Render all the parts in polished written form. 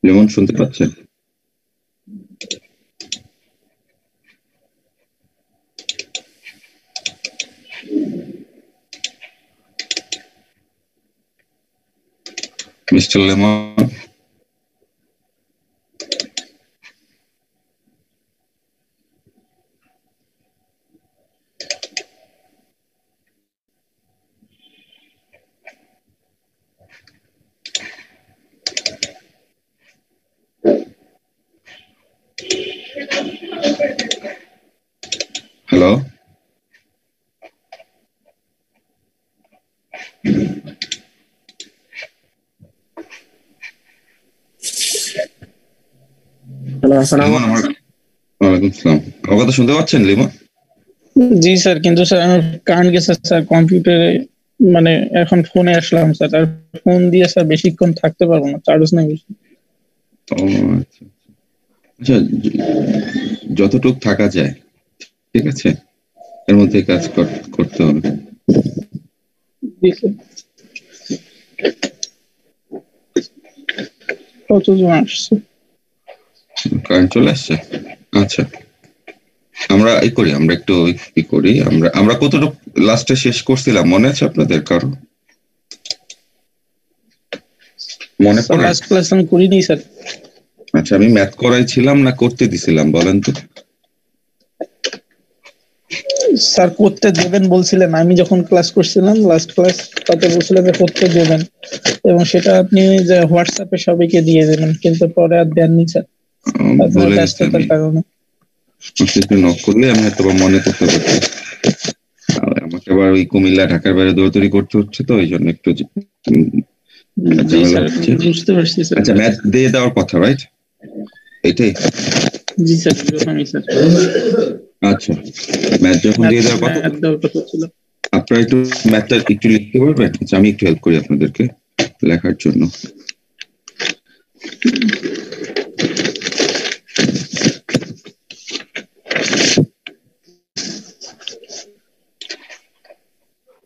যেমন শুনতে পাচ্ছেন? Mister lemon? হ্যালো? লিমন আমার ওয়ালাইকুম আসসালাম। আমার কথা শুনতে পাচ্ছেন লিমন? জি স্যার, কিন্তু স্যার আমার কারেন্ট গেছে স্যার কম্পিউটারে, মানে এখন ফোনে আসলাম স্যার, আর ফোন দিয়ে স্যার বেশিক্ষণ থাকতে পারবো না, চার্জ নেই বেশি। ও আচ্ছা আচ্ছা, যতটুক থাকা যায় ঠিক আছে, এর মধ্যে কাজ করতে হবে। জি স্যার। কতজন আসছে? কারেন্ট চলে আসছে? আচ্ছা, আমরা করি, আমরা একটু করি, আমরা কতটুকু লাস্টে শেষ করছিলাম মনে আছে আপনাদের কারো? মনে পড়ে? লাস্ট ক্লাস আমি করিনি স্যার। আচ্ছা, আমি ম্যাথ করাইছিলাম না করতে দিছিলাম বলেন তো? স্যার করতে দেবেন বলছিলেন, আমি যখন ক্লাস করছিলাম লাস্ট ক্লাস, তাতে বলছিলেন যে করতে দেবেন, এবং সেটা আপনি যে হোয়াটসঅ্যাপে সবাইকে দিয়ে দেবেন, কিন্তু পরে আর দেননি স্যার আপনার বলে গেছি ব্যস্ততার আমি, কারণে। একটু নক করলে আমি হয়তো মনে করতে পারছি। আমাকে আবার ওই কুমিল্লা ঢাকার বাইরে দৌড়াদৌড়ি করতে হচ্ছে, তো ওই জন্য একটু ঝামেলা হচ্ছে। বুঝতে পারছি স্যার। আচ্ছা, ম্যাথ দিয়ে দেওয়ার কথা রাইট? এটাই? জি স্যার, এরকমই স্যার। আচ্ছা, ম্যাথ যখন দিয়ে দেওয়ার কথা ছিল, আপনারা একটু ম্যাথটা একটু লিখতে পারবেন? আচ্ছা, আমি একটু হেল্প করি আপনাদেরকে লেখার জন্য।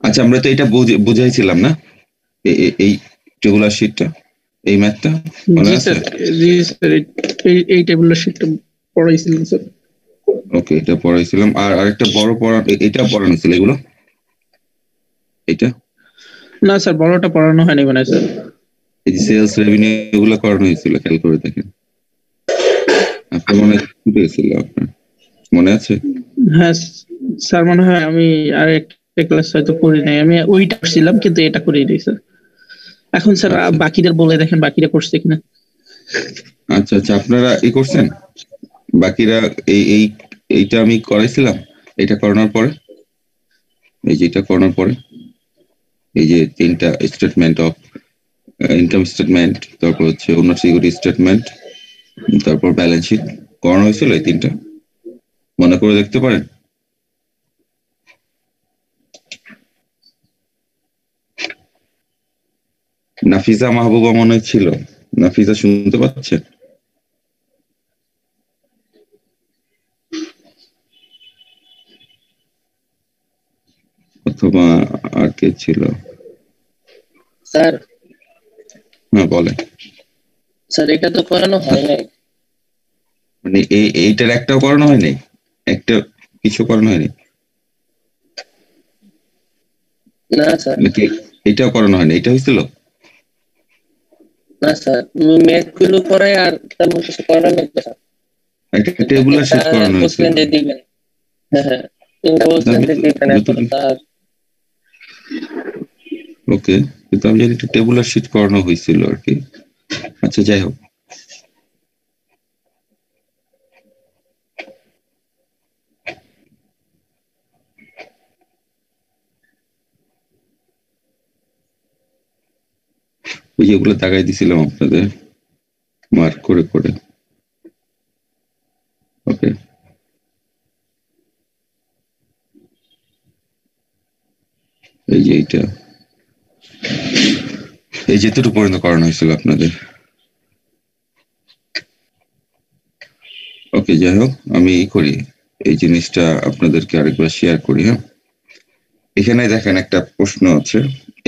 আচ্ছা, আমরা তো এটা বুঝাইছিলাম না এই টেবুলার শিটটা, এই ম্যাথটা মনে আছে? জি স্যার, এই টেবিলের শিটটা পড়াইছিলেন স্যার। ওকে, এটা পড়াইছিলাম। আর আরেকটা বড় এটা পড়ানো ছিল, এগুলো এটা না স্যার, বড়টা পড়ানো হয়নি মানে স্যার। এই যে সেলস রেভিনিউ এগুলো করানো হয়েছিল, খেয়াল করে দেখেন। আপনার মনে ছিল, আপনার মনে আছে? হ্যাঁ স্যার, মনে হয় আমি আর একটা ক্লাস হয়তো করি নাই, আমি ওইটা করছিলাম কিন্তু এটা করি নাই স্যার। এখন স্যার আচ্ছা বাকিদের বলে দেখেন বাকিরা করছে কিনা। আচ্ছা আচ্ছা, আপনারা করছেন বাকিরা? এইটা আমি করাইছিলাম, এটা করানোর পরে, এই যে এটা করানোর পরে, এই যে 3টা স্টেটমেন্ট অফ ইনকাম স্টেটমেন্ট, তারপর হচ্ছে ওনার সিকিউরিটি স্টেটমেন্ট, তারপর ব্যালেন্স শিট করানো হয়েছিল, এই 3টা মনে করে দেখতে পারেন? নাফিজা মাহবুবা মনে ছিল। নাফিজা শুনতে পাচ্ছেন? অথবা আর কে ছিল? স্যার, হ্যাঁ বলেন। স্যার এটা তো করানো হয় নাই। মানে এইটার একটাও করানো হয়নি? একটা কিছু করানো হয়নি না স্যার। নাকি? এটাও করানো হয়নি? এটা হয়েছিল? না স্যার, ম্যাথ গুলো করাই আর তেমন কিছু করানো লাগবে স্যার। একটা টেবুলার শিট করানো হয়েছিল। বলছিলেন যে দিবেন। হ্যাঁ হ্যাঁ, তিনটা বলছিলেন যে দিবেন, এখন স্যার। ওকে, কিন্তু আমি জানি একটা টেবুলার শিট করানো হয়েছিল আর কি। আচ্ছা, যাই হোক। ওই যেগুলো দাগাই দিছিলাম আপনাদের মার্ক করে করে। ওকে, এই যে এইটা, এই যেটুকু পর্যন্ত করানো হয়েছিল আপনাদের। ওকে, যাই হোক, আমি করি এই জিনিসটা আপনাদেরকে আরেকবার শেয়ার করি। হ্যাঁ, এখানে দেখেন একটা প্রশ্ন আছে,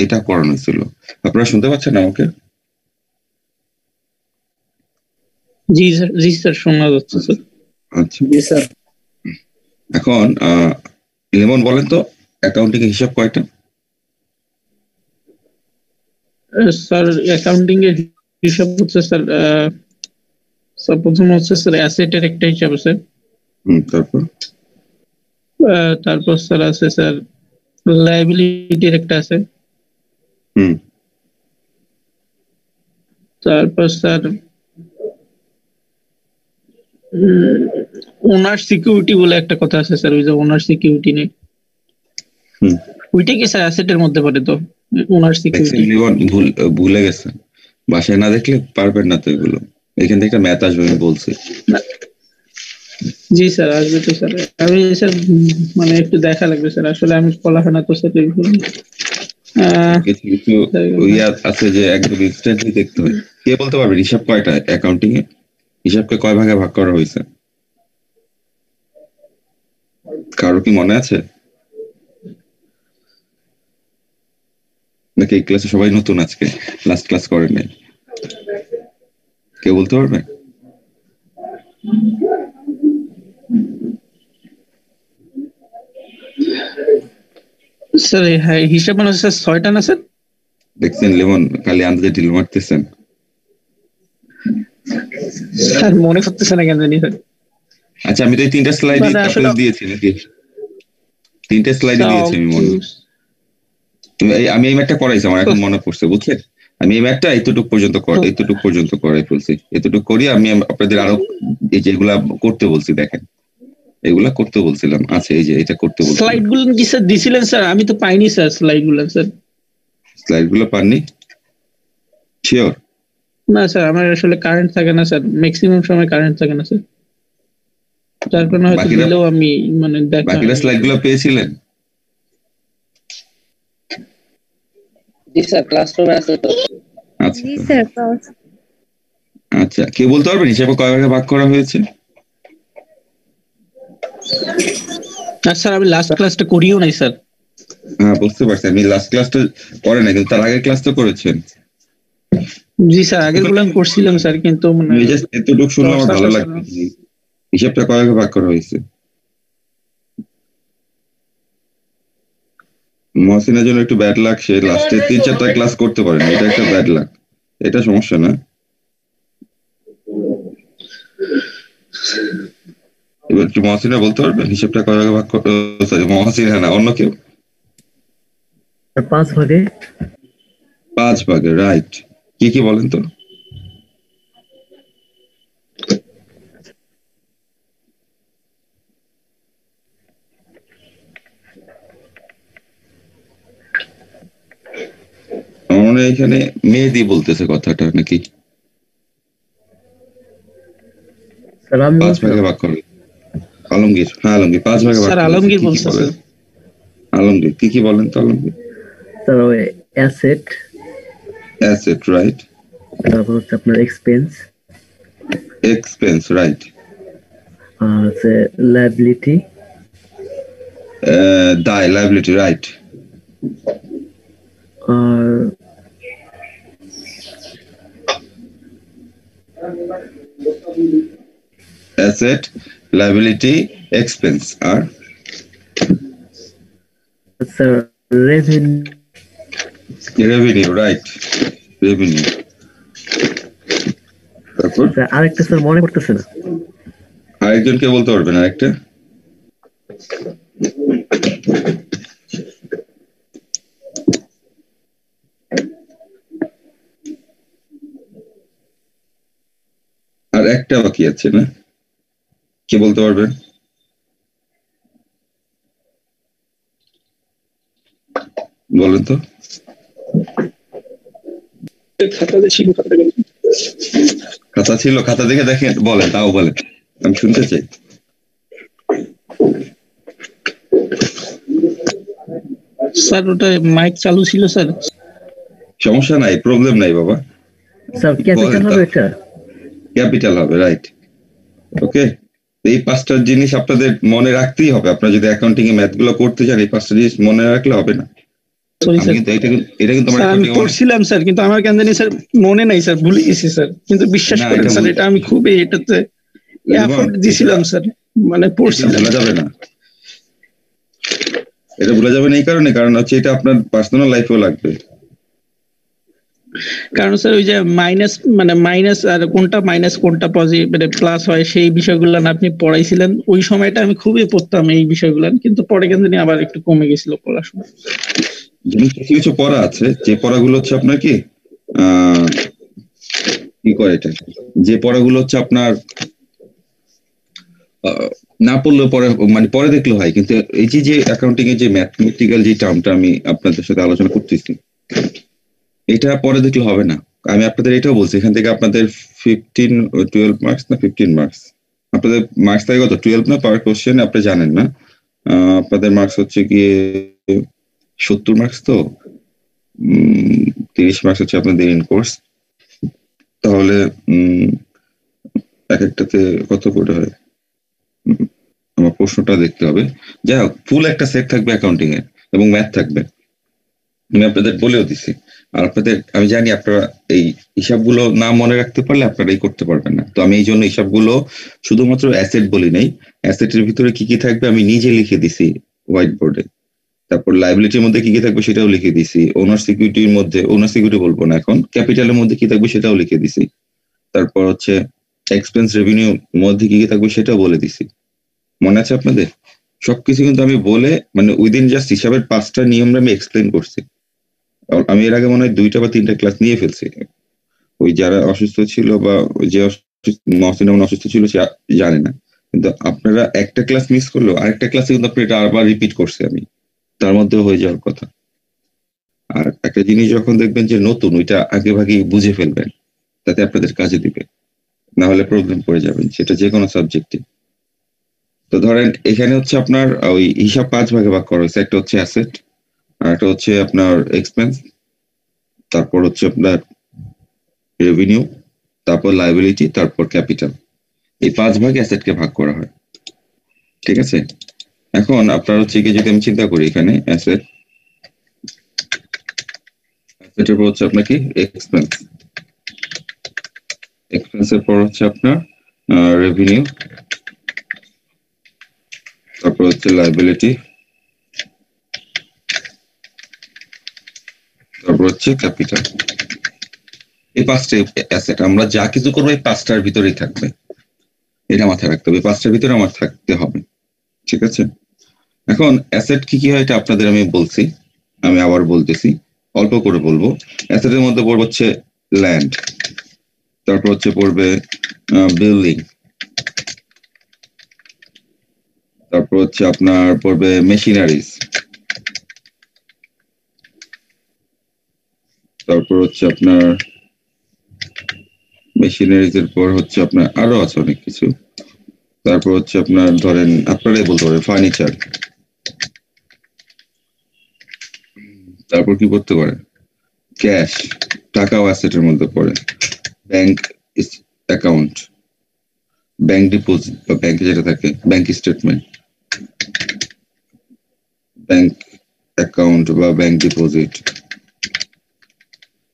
এটা করানো ছিল। আপনারা শুনতে পাচ্ছেন আমাকে? জি স্যার, জি স্যার, শোনা যাচ্ছে স্যার। আচ্ছা, জি স্যার। এখন লিমন বলেন তো অ্যাকাউন্টিং এর হিসাব কয়টা? স্যার অ্যাকাউন্টিং এর হিসাব হচ্ছে স্যার, স্যার প্রথম হচ্ছে স্যার অ্যাসেটের একটা হিসাব আছে, তারপর তারপর স্যার আছে স্যার লায়াবিলিটির একটা আছে, তারপর স্যার ওনার সিকিউরিটি বলে একটা কথা আছে স্যার, ওই যে ওনার সিকিউরিটি নেই, ওইটা কি স্যার অ্যাসেটের মধ্যে পড়ে? তো ওনার সিকিউরিটি লিমন ভুলে গেছেন, বাসায় না দেখলে পারবেন না তো এগুলো, এখান থেকে ম্যাথ আসবে আমি বলছি। জি স্যার, আসবে তো স্যার। আমি স্যার মানে একটু দেখা লাগবে স্যার, আসলে আমি পড়াশোনা তো স্যার কিছু কিছু ইয়া আছে যে একদম ইনস্ট্যান্টলি দেখতে হয়। কে বলতে পারবে হিসাব কয়টা অ্যাকাউন্টিং এ? হিসাবকে কয় ভাগে ভাগ করা হয়েছে? কারো কি মনে আছে? নাকি এই ক্লাসে সবাই নতুন, আজকে লাস্ট ক্লাস করেন নাই? কেউ বলতে পারবে? স্যার হিসাব মানে স্যার 6টা না স্যার? দেখছেন লিমন খালি আন্দাজে ঢিল মারতেছেন। স্যার মনে করতেছে না কেন জানি স্যার। আচ্ছা, আমি তো এই 3টা স্লাইড আপনাদের দিয়েছি নাকি? 3টে স্লাইড দিয়েছি আমি মনে, আমি এই ম্যাথটা করাইছি, আমার এখন মনে পড়ছে বুঝছেন। আমি এই ম্যাথটা এতটুকু পর্যন্ত করাই ফেলছি, এতটুকু করি আমি আপনাদের আরো এই যেগুলা করতে বলছি দেখেন, এগুলা করতে বলছিলাম। আচ্ছা, এই যে এটা করতে বলছিলাম। স্লাইড গুলো কি স্যার দিছিলেন স্যার? আমি তো পাইনি স্যার স্লাইড গুলো। স্যার স্লাইড গুলো পাননি? শিওর? না স্যার, আমার আসলে কারেন্ট থাকে না স্যার, ম্যাক্সিমাম সময় কারেন্ট থাকে না স্যার, যার কারণে হয়তো দিলেও আমি মানে দেখা। বাকিরা স্লাইড গুলো পেয়েছিলেন? জি স্যার, ক্লাসরুমে আছে তো। আচ্ছা আচ্ছা, কে বলতে পারবেন হিসাবে কয় ভাগে ভাগ করা হয়েছে? স্যার আমি লাস্ট ক্লাসটা করিও নাই স্যার। হ্যাঁ বুঝতে পারছি, আমি লাস্ট ক্লাসটা করেন না, কিন্তু তার আগের ক্লাস তো করেছেন। জি স্যার, আগের গুলো আমি করছিলাম স্যার, কিন্তু মানে এতটুকু শুনলে আমার ভালো লাগবে। হিসাবটা কয় ভাগে ভাগ করা হয়েছে? মহসিনের জন্য একটু ব্যাড লাক, সে লাস্টে 3-4টা ক্লাস করতে পারেন, এটা একটা ব্যাড লাক, এটা সমস্যা না। এবার একটু মহসিনা বলতে পারবেন হিসাবটা কয় ভাগে ভাগ করতে? সরি মহসিনা না, অন্য কেউ। 5 ভাগে। 5 ভাগে, রাইট। কি কি বলেন তো? আমার এখানে মেহেদি বলতেছে কথাটা নাকি? 5 ভাগে ভাগ করে। আলমগীর, হ্যাঁ আলমগীর 5 ভাগে ভাগ করে। আলমগীর বলছে স্যার। আলমগীর কি কি বলেন তো? আলমগীর স্যার ওই অ্যাসেট, রাইট। তারপর হচ্ছে আপনার এক্সপেন্স, রাইট। আর হচ্ছে লায়াবিলিটি, দায়, লায়াবিলিটি, রাইট। আর অ্যাসেট, লায়াবিলিটি, এক্সপেন্স, আর স্যার রেভিনিউ, রাইট, রেভিনিউ। তারপর আরেকটা স্যার মনে করতেছে না, আরেকজনকে বলতে পারবেন আরেকটা? আর একটা বাকি আছে না, কে বলতে পারবেন? বলেন তো। খাতা ছিল, খাতা দেখে দেখেন, বলেন, তাও বলেন, আমি শুনতে চাই। স্যার ওটা মাইক চালু ছিল স্যার। সমস্যা নাই, প্রবলেম নাই বাবা। স্যার ক্যাপিটাল হবে, এটা ক্যাপিটাল হবে, রাইট। ওকে, এই 5টা জিনিস আপনাদের মনে রাখতেই হবে। আপনারা যদি অ্যাকাউন্টিং এ ম্যাথ গুলো করতে চান, এই 5টা জিনিস মনে রাখলে হবে না। সরি আমি স্যার কিন্তু এটা কিন্তু আমার স্যার আমি অ্যাকাউন্টিং পড়ছিলাম স্যার, কিন্তু আমার কেন জানি স্যার মনে নাই স্যার, ভুলে গেছি স্যার। কিন্তু বিশ্বাস না, করেন এটা স্যার, এটা আমি খুবই এটাতে রিমন, এফোর্ট দিছিলাম স্যার, মানে এটা পড়ছিলাম। ভোলা যাবে না, এটা ভোলা যাবে না এই কারণে, কারণ হচ্ছে এটা আপনার পার্সোনাল লাইফেও লাগবে। কারণ স্যার ওই যে মাইনাস আর কোনটা মাইনাস কোনটা পজিটিভ মানে প্লাস হয় সেই বিষয়গুলো না আপনি পড়াইছিলেন ওই সময়টা, আমি খুবই পড়তাম এই বিষয়গুলো, কিন্তু পরে কেন জানি আবার একটু কমে গেছিল পড়াশোনা। যেমন কিছু কিছু পড়া আছে যে পড়াগুলো হচ্ছে আপনার আহ কি করে এটা, যে পড়াগুলো হচ্ছে আপনার না পড়লেও পরে মানে পরে দেখলেও হয়, কিন্তু এই যে অ্যাকাউন্টিং এর যে ম্যাথমেটিক্যাল যে টার্মটা আমি আপনাদের সাথে আলোচনা করতেছি, এটা পরে দেখলে হবে না। আমি আপনাদের এটাও বলছি, এখান থেকে আপনাদের 12 মার্কস না 15 মার্কস, আপনাদের মার্কস থাকে কত, 12 না পার কোশ্চেন, আপনি জানেন না। আপনাদের মার্কস হচ্ছে গিয়ে 70 মার্কস, তো 30 মার্কস হচ্ছে আপনাদের ইন কোর্স, তাহলে এক একটাতে কত করে হয়, আমার প্রশ্নটা দেখতে হবে। যাই হোক, ফুল একটা সেট থাকবে অ্যাকাউন্টিং এর এবং ম্যাথ থাকবে, আমি আপনাদের বলেও দিছি। আর আপনাদের আমি জানি আপনারা এই হিসাবগুলো না মনে রাখতে পারলে আপনারা এই করতে পারবেন না, তো আমি এই জন্য হিসাবগুলো শুধুমাত্র অ্যাসেট বলি নাই, অ্যাসেটের ভিতরে কি কি থাকবে আমি নিজে লিখে দিছি হোয়াইট বোর্ডে। তারপর লাইবিলিটির মধ্যে কি কি থাকবে সেটাও লিখে দিছি, ওনার সিকিউরিটির মধ্যে, ওনার সিকিউরিটি বলবো না এখন, ক্যাপিটালের মধ্যে কি থাকবে সেটাও লিখে দিছি। তারপর হচ্ছে এক্সপেন্স রেভিনিউ মধ্যে কি কি থাকবে সেটাও বলে দিছি, মনে আছে আপনাদের? সবকিছু কিন্তু আমি বলে মানে উইদিন জাস্ট হিসাবের 5টা নিয়ম আমি এক্সপ্লেন করছি। আমি এর আগে মনে হয় 2টা বা 3টা ক্লাস নিয়ে ফেলছি, ওই যারা অসুস্থ ছিল বা যে মহসিন অসুস্থ ছিল সে জানে না, কিন্তু আপনারা একটা ক্লাস মিস করলেও আরেকটা ক্লাসে কিন্তু আপনি এটা আবার রিপিট করছে আমি, তার মধ্যে হয়ে যাওয়ার কথা। আর একটা জিনিস যখন দেখবেন যে নতুন, ওইটা আগে ভাগে বুঝে ফেলবেন, তাতে আপনাদের কাজে দিবে, না হলে প্রবলেম পড়ে যাবেন, সেটা যে কোনো সাবজেক্টে। তো ধরেন এখানে হচ্ছে আপনার ওই হিসাব 5 ভাগে ভাগ করা হয়েছে, একটা হচ্ছে অ্যাসেট, আর একটা হচ্ছে আপনার এক্সপেন্স, তারপর হচ্ছে আপনার রেভিনিউ, তারপর লাইবিলিটি, তারপর ক্যাপিটাল। এই 5 ভাগে অ্যাসেটকে ভাগ করা হয়, ঠিক আছে? এখন আপনার হচ্ছে কি, যদি আমি চিন্তা করি এখানে অ্যাসেটের পর হচ্ছে আপনার কি এক্সপেন্স, এক্সপেন্সের পর হচ্ছে আপনার রেভিনিউ, তারপর হচ্ছে লাইবিলিটি, তারপর হচ্ছে ক্যাপিটাল। এই 5টা অ্যাসেট, আমরা যা কিছু করবো এই 5টার ভিতরেই থাকবে, এটা মাথায় রাখতে হবে, 5টার ভিতরে আমার থাকতে হবে, ঠিক আছে? এখন অ্যাসেট কি কি হয় এটা আপনাদের আমি বলছি, আমি আবার বলতেছি, অল্প করে বলবো। অ্যাসেটের মধ্যে পড়বে হচ্ছে ল্যান্ড, তারপর হচ্ছে পড়বে বিল্ডিং, তারপর হচ্ছে আপনার পড়বে মেশিনারিজ, তারপর হচ্ছে আপনার মেশিনারিজ এর পর হচ্ছে আপনার আরো আছে অনেক কিছু, তারপর হচ্ছে আপনার ধরেন আপনারাই বলতে পারেন ফার্নিচার, তারপর কি করতে পারে ক্যাশ, টাকাও অ্যাসেটের মধ্যে পড়ে, ব্যাংক অ্যাকাউন্ট, ব্যাংক ডিপোজিট বা ব্যাংকে যেটা থাকে ব্যাংক স্টেটমেন্ট, ব্যাংক অ্যাকাউন্ট বা ব্যাংক ডিপোজিট,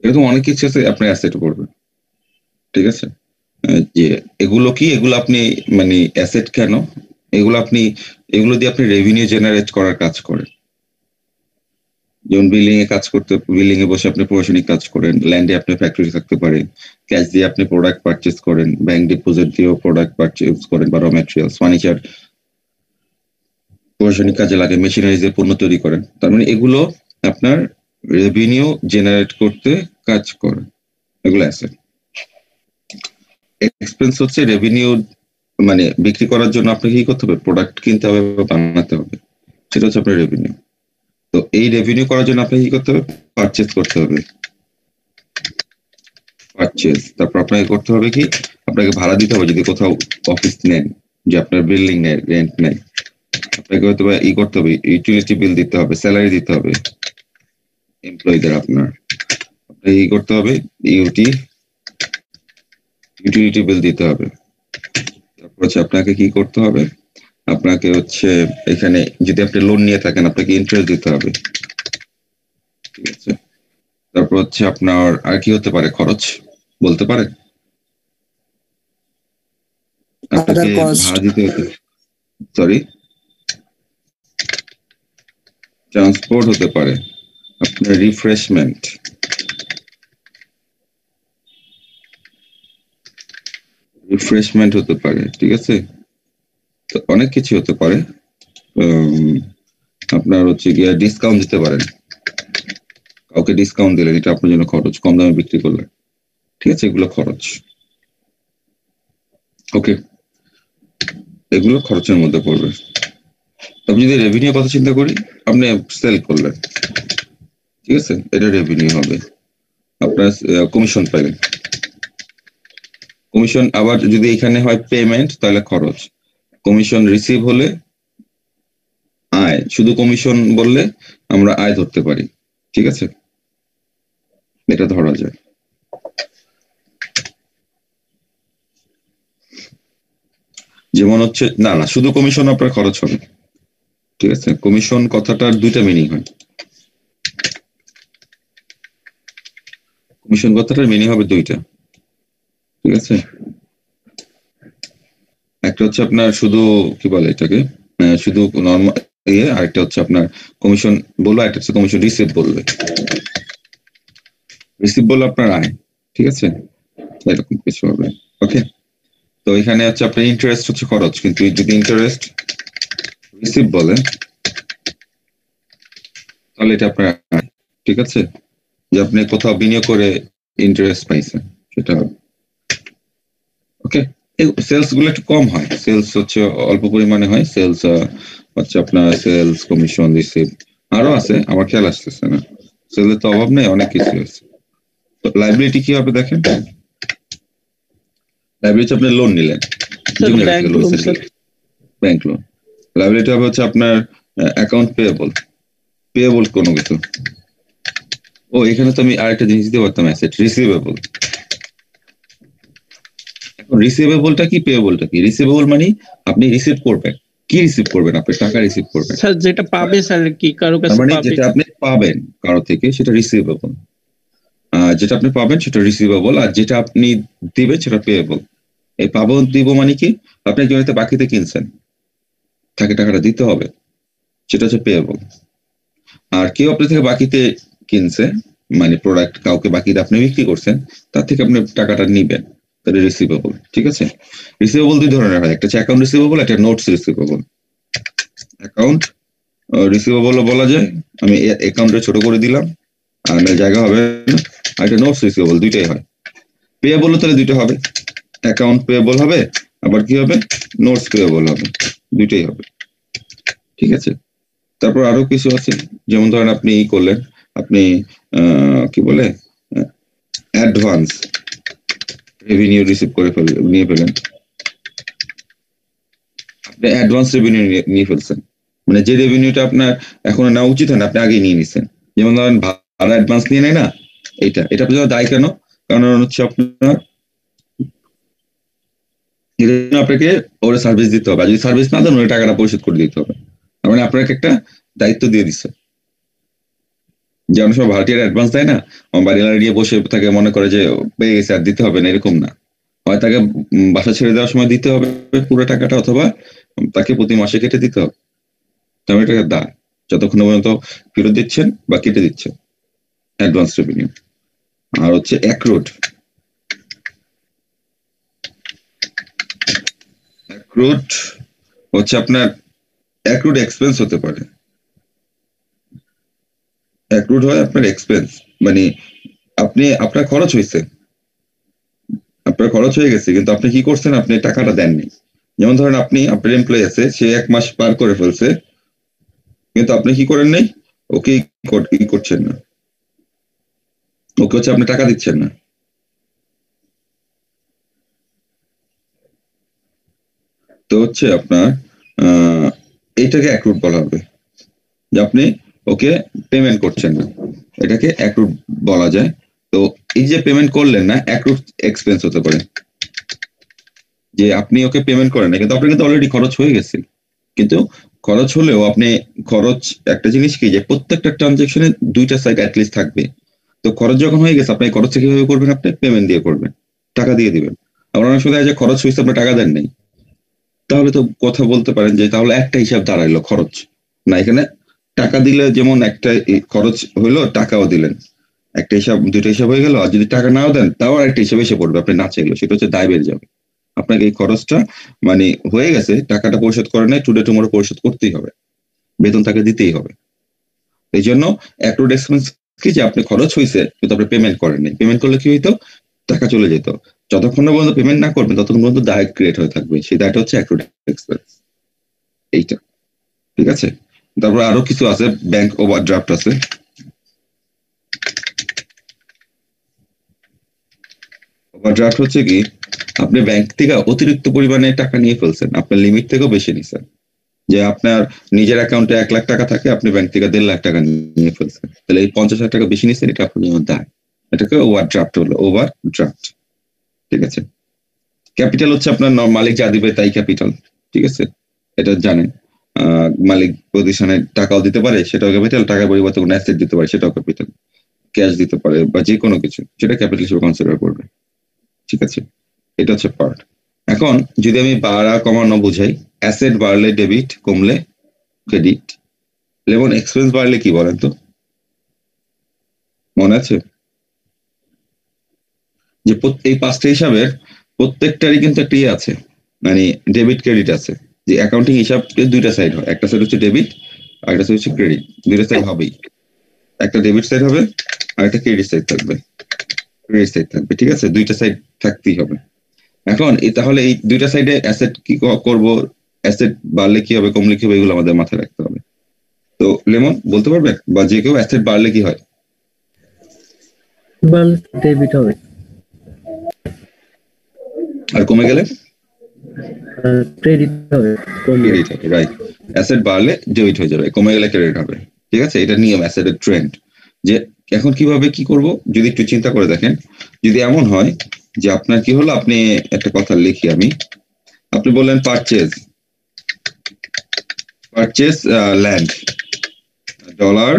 এরকম অনেক কিছু আছে আপনার অ্যাসেটে পড়বে, ঠিক আছে? যে এগুলো কি, এগুলো আপনি মানে অ্যাসেট কেন, এগুলো দিয়ে আপনি রেভিনিউ জেনারেট করার কাজ করেন। যেমন বিল্ডিং এ কাজ করতে, বিল্ডিং এ বসে আপনি প্রশাসনিক কাজ করেন, ল্যান্ডে আপনি ফ্যাক্টরি থাকতে পারে, ক্যাশ দিয়ে আপনি প্রোডাক্ট পারচেজ করেন, ব্যাংক ডিপোজিট দিয়েও প্রোডাক্ট পারচেজ করেন বা র ম্যাটেরিয়ালস, ফার্নিচার প্রশাসনিক কাজে লাগে, মেশিনারিজ এর পণ্য তৈরি করেন, তার মানে এগুলো আপনার রেভিনিউ জেনারেট করতে কাজ করে, এগুলো অ্যাসেট। এক্সপেন্স হচ্ছে রেভিনিউ মানে বিক্রি করার জন্য আপনাকে কি করতে হবে, প্রোডাক্ট কিনতে হবে বা বানাতে হবে, সেটা হচ্ছে আপনার রেভিনিউ। তো এই রেভিনিউ করার জন্য আপনাকে কি করতে হবে, পারচেজ করতে হবে, পারচেজ। তারপর আপনাকে করতে হবে কি, আপনাকে ভাড়া দিতে হবে, যদি কোথাও অফিস নেন, যে আপনার বিল্ডিং নেয়, রেন্ট নেয়, আপনাকে হয়তো বা করতে হবে, ইউটিলিটি বিল দিতে হবে, স্যালারি দিতে হবে এমপ্লয়ীদের, আপনার আপনাকে করতে হবে ইউটিলিটি বিল দিতে হবে। তারপর হচ্ছে আপনাকে কি করতে হবে, আপনাকে হচ্ছে এখানে যদি আপনি লোন নিয়ে থাকেন আপনাকে ইন্টারেস্ট দিতে হবে, ঠিক আছে। তারপর হচ্ছে আপনার আর কি হতে পারে খরচ বলতে পারেন? আপনাকে ভাড়া দিতে হতে, সরি, ট্রান্সপোর্ট হতে পারে, আপনার রিফ্রেশমেন্ট হতে পারে, ঠিক আছে। তো অনেক কিছু হতে পারে। আপনার হচ্ছে গিয়ে ডিসকাউন্ট দিতে পারেন, কাউকে ডিসকাউন্ট দিলেন, এটা আপনার জন্য খরচ, কম দামে বিক্রি করলেন, ঠিক আছে, এগুলো খরচ। ওকে, এগুলো খরচের মধ্যে পড়বে। আপনি যদি রেভিনিউ কথা চিন্তা করি, আপনি সেল করলেন, ঠিক আছে, এটা রেভিনিউ হবে। আপনার কমিশন পাইলেন, কমিশন। আবার যদি এখানে হয় পেমেন্ট তাহলে খরচ, কমিশন রিসিভ হলে আয়, শুধু কমিশন বললে আমরা আয় ধরতে পারি, ঠিক আছে, এটা ধরা যায়। যেমন হচ্ছে না না শুধু কমিশন আপনার খরচ হবে, ঠিক আছে। কমিশন কথাটার দুইটা মিনিং হয়, কমিশন কথাটার মিনিং হবে দুইটা, ঠিক আছে। একটা হচ্ছে আপনার শুধু কি বলে এটাকে, শুধু নর্মাল ইয়ে, আরেকটা হচ্ছে আপনার কমিশন বললো, একটা হচ্ছে কমিশন রিসিভ বলবে। রিসিভ বললে আপনার আয়, ঠিক আছে, এরকম কিছু হবে। ওকে, তো এখানে হচ্ছে আপনার ইন্টারেস্ট হচ্ছে খরচ, কিন্তু যদি ইন্টারেস্ট রিসিভ বলে তাহলে এটা আপনার আয়, ঠিক আছে, যে আপনি কোথাও বিনিয়োগ করে ইন্টারেস্ট পাইছেন সেটা হবে। ওকে, সেলস গুলো একটু কম হয়, সেলস হচ্ছে অল্প পরিমাণে হয়, সেলস হচ্ছে আপনার সেলস কমিশন রিসিভ আরো আছে, আমার খেয়াল আসতেছে না, সেলের তো অভাব নেই, অনেক কিছু আছে। তো লাইবিলিটি কি হবে দেখেন, লাইবিলিটি আপনি লোন নিলেন, ব্যাংক লোন, লাইবিলিটি হবে হচ্ছে আপনার অ্যাকাউন্ট পেয়েবল, পেয়েবল কোনো কিছু। ও এখানে তো আমি আরেকটা জিনিস দিতে পারতাম, অ্যাসেট রিসিভেবল। এখন রিসিভেবলটা কি, পেয়েবলটা কি? রিসিভেবল মানে আপনি রিসিভ করবেন, কি রিসিভ করবেন? আপনি টাকা রিসিভ করবেন, স্যার যেটা পাবে স্যার কি কারো কাছে মানে পাবে, যেটা আপনি পাবেন কারো থেকে সেটা রিসিভেবল, যেটা আপনি পাবেন সেটা রিসিভেবল, আর যেটা আপনি দিবেন সেটা পেয়েবল। এই পাবো দিব মানে কি, আপনি কেউ হয়তো বাকিতে কিনছেন, তাকে টাকাটা দিতে হবে, সেটা হচ্ছে পেয়েবল। আর কেউ আপনার থেকে বাকিতে কিনছে, মানে প্রোডাক্ট কাউকে বাকিতে আপনি বিক্রি করছেন, তার থেকে আপনি টাকাটা নিবেন, তাহলে রিসিভেবল, ঠিক আছে। রিসিভেবল দুই ধরনের হয়, একটা হচ্ছে অ্যাকাউন্ট রিসিভেবল, একটা নোটস রিসিভেবল। অ্যাকাউন্ট রিসিভেবল বলা যায়, আমি অ্যাকাউন্টে ছোট করে দিলাম আর জায়গা হবে না, আর একটা নোটস রিসিভেবল, দুইটাই হয়। পেয়েবল তাহলে দুইটা হবে, অ্যাকাউন্ট পেয়েবল হবে, আবার কি হবে, নোটস পেয়েবল হবে, দুইটাই হবে, ঠিক আছে। তারপর আরো কিছু আছে, যেমন ধরেন আপনি ই করলেন, আপনি কি বলে অ্যাডভান্স রেভিনিউ রিসিভ করে নিয়ে ফেলেন, আপনি অ্যাডভান্স রেভিনিউ নিয়ে ফেলছেন, মানে যে রেভিনিউটা আপনার এখনো নেওয়া উচিত হয় না, আপনি আগেই নিয়ে নিছেন। যেমন ধরেন ভাড়া অ্যাডভান্স নিয়ে নেয় না, এটা আপনার জন্য দায়ী কেন? কারণ হচ্ছে আপনার আপনাকে ওরা সার্ভিস দিতে হবে, আর যদি সার্ভিস না দেন ওই টাকাটা পরিশোধ করে দিতে হবে, তার মানে আপনাকে একটা দায়িত্ব দিয়ে দিচ্ছে। যে অনেক সময় ভাড়াটিয়ার অ্যাডভান্স দেয় না, বাড়ি নিয়ে বসে তাকে মনে করে যে পেয়ে গেছে আর দিতে হবে না, এরকম না, হয় তাকে বাসা ছেড়ে দেওয়ার সময় দিতে হবে পুরো টাকাটা, অথবা তাকে প্রতি মাসে কেটে দিতে হবে, তার মানে টাকা দায়, যতক্ষণ পর্যন্ত ফেরত দিচ্ছেন বা কেটে দিচ্ছেন, অ্যাডভান্স রেভিনিউ। আর হচ্ছে অ্যাক্রুড, অ্যাক্রুড হচ্ছে আপনার অ্যাক্রুড এক্সপেন্স হতে পারে, অ্যাক্রুড হয় আপনার এক্সপেন্স, মানে আপনার খরচ হয়েছে, আপনার খরচ হয়ে গেছে, কিন্তু আপনি কি করছেন, আপনি টাকাটা দেননি। যেমন ধরেন আপনার এমপ্লয়ি আছে, সে 1 মাস পার করে ফেলছে, কিন্তু আপনি কি করেন নাই, ওকে ই করছেন না, ওকে হচ্ছে আপনি টাকা দিচ্ছেন না, তো হচ্ছে আপনার এইটাকে অ্যাক্রুড বলা হবে, যে আপনি ওকে পেমেন্ট করছেন না, এটাকে অ্যাক্রুড বলা যায়। তো এই যে পেমেন্ট করলেন না, অ্যাক্রুড এক্সপেন্স হতে পারে, যে আপনি ওকে পেমেন্ট করেন না, কিন্তু আপনার কিন্তু অলরেডি খরচ হয়ে গেছে, কিন্তু খরচ হলেও আপনি খরচ একটা জিনিস কি যে প্রত্যেকটা ট্রানজাকশনে দুইটা সাইড অ্যাটলিস্ট থাকবে। তো খরচ যখন হয়ে গেছে আপনি খরচ কিভাবে করবেন, আপনি পেমেন্ট দিয়ে করবেন, টাকা দিয়ে দিবেন। আবার অনেক সময় যে খরচ হয়েছে আপনি টাকা দেন নাই, তাহলে তো কথা বলতে পারেন যে তাহলে একটা হিসাব দাঁড়াইলো খরচ না, এখানে টাকা দিলে যেমন একটা খরচ হইলো, টাকাও দিলেন, একটা হিসাব দুইটা হিসাব হয়ে গেল। আর যদি টাকা নাও দেন তাও একটা হিসাব এসে পড়বে, আপনি না চাইলো, সেটা হচ্ছে দায় বেড়ে যাবে। আপনাকে এই খরচটা মানে হয়ে গেছে, টাকাটা পরিশোধ করে নাই, টুডে টুমোরো পরিশোধ করতেই হবে, বেতন তাকে দিতেই হবে। এই জন্য অ্যাক্রুড এক্সপেন্স কি, যে আপনি খরচ হয়েছে কিন্তু আপনি পেমেন্ট করেন নাই, পেমেন্ট করলে কি হইতো, টাকা চলে যেত। যতক্ষণ না পর্যন্ত পেমেন্ট না করবেন ততক্ষণ পর্যন্ত দায় ক্রিয়েট হয়ে থাকবে, সেই দায়টা হচ্ছে অ্যাক্রুড এক্সপেন্স। এইটা ঠিক আছে। তারপর আরো কিছু আছে, ব্যাংক ওভারড্রাফট আছে। ওভারড্রাফট হচ্ছে কি, আপনি ব্যাংক থেকে অতিরিক্ত পরিমাণে টাকা নিয়ে ফেলছেন, আপনার লিমিট থেকেও বেশি নিছেন। যে আপনার নিজের অ্যাকাউন্টে 1 লাখ টাকা থাকে, আপনি ব্যাংক থেকে 1.5 লাখ টাকা নিয়ে ফেলছেন, তাহলে এই 50,000 টাকা বেশি নিচ্ছেন, এটা আপনার দায়। এটাকে ওভারড্রাফট হলো, ওভারড্রাফট। ঠিক আছে। ক্যাপিটাল হচ্ছে আপনার মালিক যা দিবে তাই ক্যাপিটাল, ঠিক আছে, এটা জানেন। মালিক প্রতিষ্ঠানে টাকাও দিতে পারে, সেটাও ক্যাপিটাল। টাকার পরিবর্তে কোনো অ্যাসেট দিতে পারে, সেটাও ক্যাপিটাল। ক্যাশ দিতে পারে বা যে কোনো কিছু, সেটা ক্যাপিটাল হিসেবে কনসিডার করবে। ঠিক আছে, এটা হচ্ছে পার্ট। এখন যদি আমি বাড়া কমানো বুঝাই, অ্যাসেট বাড়লে ডেবিট, কমলে ক্রেডিট। যেমন এক্সপেন্স বাড়লে কি বলেন তো, মনে আছে যে এই 5টা হিসাবের প্রত্যেকটারই কিন্তু একটা ইয়ে আছে, মানে ডেবিট ক্রেডিট আছে। যে অ্যাকাউন্টিং হিসাবে দুইটা সাইড হয়, একটা সাইড হচ্ছে ডেবিট আর একটা সাইড হচ্ছে ক্রেডিট। দুইটা সাইড হবেই, একটা ডেবিট সাইড হবে আর একটা ক্রেডিট সাইড থাকবে। ক্রেডিট সাইড থাকবে, ঠিক আছে, দুইটা সাইড থাকতেই হবে। এখন তাহলে এই দুইটা সাইডে অ্যাসেট কি করব, অ্যাসেট বাড়লে কি হবে, কমলে কি হবে, এগুলো আমাদের মাথায় রাখতে হবে। তো লেমন বলতে পারবে, বা যে কেউ, অ্যাসেট বাড়লে কি হয়? ডেবিট হবে, আর কমে গেলে ক্রেডিট হবে। ক্রেডিট হবে, রাইট। অ্যাসেট বাড়লে ডেবিট হয়ে যাবে, কমে গেলে ক্রেডিট হবে। ঠিক আছে, এটা নিয়ম, অ্যাসেটের ট্রেন্ড। যে এখন কিভাবে কি করব, যদি একটু চিন্তা করে দেখেন, যদি এমন হয় যে আপনার কি হলো, আপনি একটা কথা লিখি আমি, আপনি বললেন পারচেজ ল্যান্ড ডলার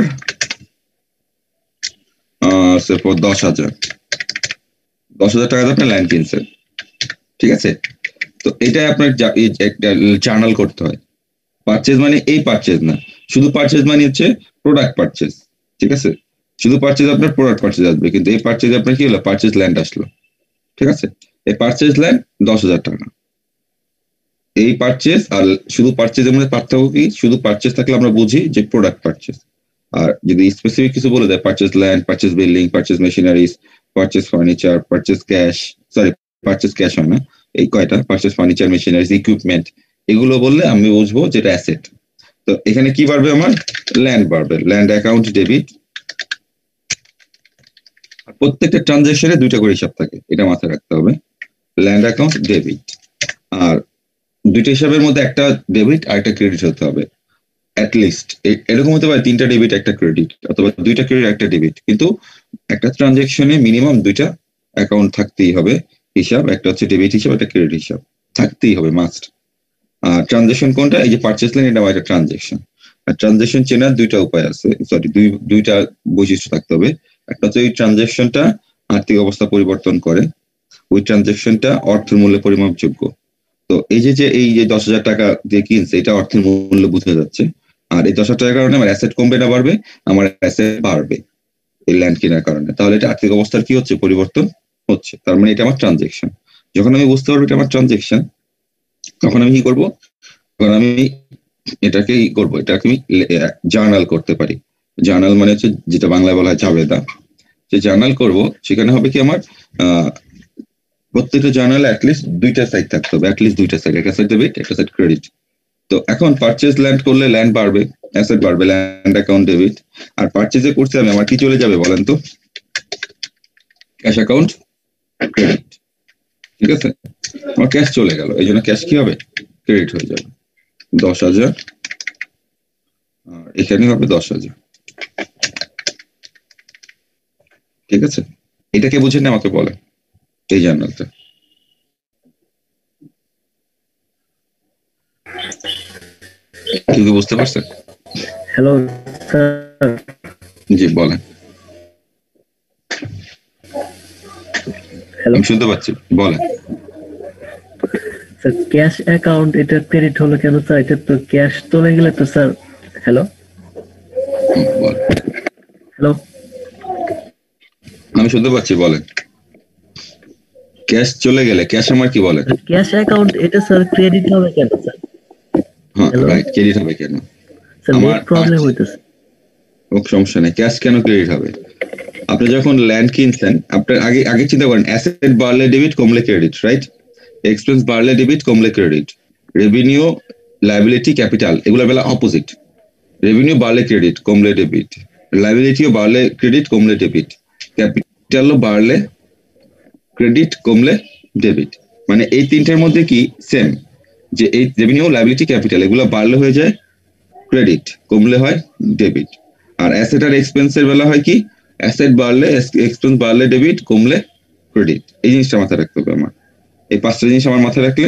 10,000 টাকা আপনি ল্যান্ড কিনছেন। ঠিক আছে, তো এটা আপনার একটা জার্নাল করতে হয়। পারচেজ মানে এই পারচেজ না, শুধু পারচেজ মানে হচ্ছে প্রোডাক্ট পারচেজ। ঠিক আছে, শুধু পারচেজ আপনার প্রোডাক্ট পারচেজ আসবে, কিন্তু এই পারচেজ আপনার কি হলো, পারচেজ ল্যান্ড আসলো। ঠিক আছে, এই পারচেজ ল্যান্ড 10,000 টাকা। এই পারচেজ আর শুধু পারচেজের মধ্যে পার্থক্য কি, শুধু পারচেজ থাকলে আমরা বুঝি যে প্রোডাক্ট পারচেজ, আর যদি স্পেসিফিক কিছু বলে দেয়, purchase land, purchase building, purchase machineries, purchase furniture, purchase cash, sorry purchase cash হয় না, এই কয়টা, পারচেজ ফার্নিচার, মেশিনারিজ, ইকুইপমেন্ট, এগুলো বললে আমি বুঝবো যেটা অ্যাসেট। তো এখানে কি বাড়বে, আমার ল্যান্ড বাড়বে, ল্যান্ড অ্যাকাউন্ট ডেবিট। আর প্রত্যেকটা ট্রানজাকশনে দুইটা করে হিসাব থাকে, এটা মাথায় রাখতে হবে, ল্যান্ড অ্যাকাউন্ট ডেবিট। আর দুইটা হিসাবের মধ্যে একটা ডেবিট আর একটা ক্রেডিট হতে হবে অ্যাটলিস্ট। এরকম হতে পারে 3টা ডেবিট 1টা ক্রেডিট, অথবা 2টা ক্রেডিট 1টা ডেবিট, কিন্তু একটা ট্রানজাকশনে মিনিমাম 2টা অ্যাকাউন্ট থাকতেই হবে হিসাব, একটা হচ্ছে ডেবিট হিসাব, একটা ক্রেডিট হিসাব থাকতেই হবে, মাস্ট। আর ট্রানজাকশন কোনটা, এই যে পারচেজ লাইন, এটা একটা ট্রানজাকশন। আর ট্রানজাকশন চেনার 2টা উপায় আছে, সরি দুইটা বৈশিষ্ট্য থাকতে হবে। একটা হচ্ছে এই ট্রানজাকশনটা আর্থিক অবস্থা পরিবর্তন করে, ওই ট্রানজাকশনটা অর্থের মূল্যে পরিমাপযোগ্য। তো এই যে এই যে 10,000 টাকা দিয়ে কিনছে, এটা অর্থের মূল্য বোঝা যাচ্ছে। আর এই 10,000 টাকার কারণে আমার অ্যাসেট কমবে না বাড়বে, আমার অ্যাসেট বাড়বে এই ল্যান্ড কেনার কারণে। তাহলে এটা আর্থিক অবস্থার কি হচ্ছে, পরিবর্তন হচ্ছে, তার মানে এটা আমার ট্রানজাকশন। যখন আমি বুঝতে পারবো এটা আমার ট্রানজাকশন, তখন আমি কি করবো, তখন আমি এটাকে করবো, এটাকে আমি জার্নাল করতে পারি। জার্নাল মানে হচ্ছে যেটা বাংলায় বলা হয় জাবেদা। যে জার্নাল করব, সেখানে হবে কি, আমার প্রত্যেকটা জার্নালে অ্যাটলিস্ট 2টা সাইড থাকতে হবে, অ্যাটলিস্ট 2টা সাইড, একটা সাইড ডেবিট, একটা সাইড ক্রেডিট। তো এখন পারচেজ ল্যান্ড করলে ল্যান্ড বাড়বে, অ্যাসেট বাড়বে, ল্যান্ড অ্যাকাউন্ট ডেবিট। আর পারচেজে করতে আমি, আমার কি চলে যাবে বলেন তো, ক্যাশ অ্যাকাউন্ট ক্রেডিট। ঠিক আছে, আমার ক্যাশ চলে গেল, এই জন্য ক্যাশ কি হবে, ক্রেডিট হয়ে যাবে 10,000, আর এখানে হবে 10,000। ঠিক আছে, এটাকে বুঝেন আমাকে বলে এই জার্নালটা। কেউ কি বুঝতে পারছেন? হ্যালো স্যার, জি বলেন। হ্যালো আমি শুনতে পাচ্ছি, বলেন। স্যার, ক্যাশ অ্যাকাউন্ট এটা ক্রেডিট হলো কেন স্যার? এটা তো ক্যাশ চলে গেলে তো স্যার। হ্যালো বলেন, হ্যালো আমি শুনতে পাচ্ছি, বলেন। ক্যাশ চলে গেলে ক্যাশ আমার কি বলেন? ক্যাশ অ্যাকাউন্ট এটা স্যার ক্রেডিট হবে কেন স্যার? হ্যাঁ Hello? রাইট, ক্রেডিট হবে কেন? স্যার আমার নেট প্রবলেম হইতেছে। সমস্যা নেই, ক্যাশ কেন ক্রেডিট হবে? আপনি যখন ল্যান্ড কিনছেন, আপনার আগে আগে চিন্তা করেন, অ্যাসেট বাড়লে ডেবিট, কমলে ক্রেডিট, রাইট? এক্সপেন্স বাড়লে ডেবিট, কমলে ক্রেডিট। রেভিনিউ, লাইবিলিটি, ক্যাপিটাল এগুলো বেলা অপোজিট। রেভিনিউ বাড়লে ক্রেডিট, কমলে ডেবিট। লাইবিলিটিও বাড়লে ক্রেডিট, কমলে ডেবিট। ক্যাপিটালও বাড়লে ক্রেডিট, কমলে ডেবিট। মানে এই তিনটার মধ্যে কি সেম, যে এই রেভিনিউ, লাইবিলিটি, ক্যাপিটাল এগুলো বাড়লে হয়ে যায় ক্রেডিট, কমলে হয় ডেবিট। আর অ্যাসেট আর এক্সপেন্সের বেলা হয় কি, অ্যাসেট বাড়লে এক্সপেন্স বাড়লে ডেবিট, কমলে ক্রেডিট। এই জিনিসটা মাথায় রাখতে হবে আমার। এই পাঁচটা জিনিস আমার মাথায় রাখলে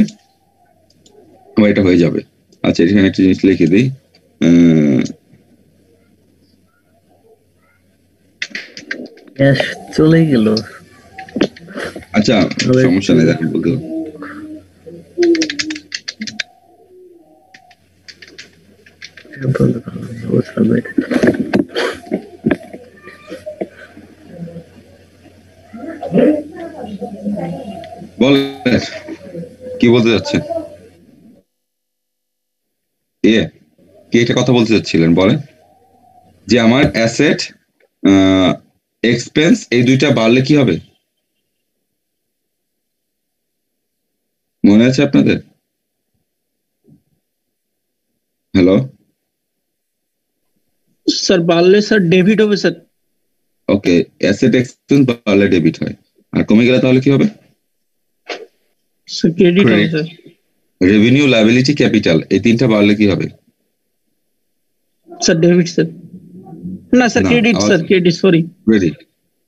আমার এটা হয়ে যাবে। আচ্ছা, এখানে একটা জিনিস লিখে দিই। ক্যাশ চলে গেল। আচ্ছা সমস্যা নেই, দেখেন বলতে বলেন কি বলতে যাচ্ছেন? কি একটা কথা বলতে চাচ্ছিলেন, বলেন। যে আমার অ্যাসেট, এক্সপেন্স এই দুইটা বাড়লে কি হবে, মনে আছে আপনাদের? হ্যালো, স্যার বাড়লে স্যার ডেবিট হবে স্যার। ওকে, অ্যাসেট এক্সপেন্স বাড়লে ডেবিট হয়, আর কমে গেলে তাহলে কি হবে? স্যার ক্রেডিট হবে স্যার। রেভিনিউ, লাইবিলিটি, ক্যাপিটাল এই তিনটা বাড়লে কি হবে? Sir debit sir. না sir credit, sir credit, sorry credit.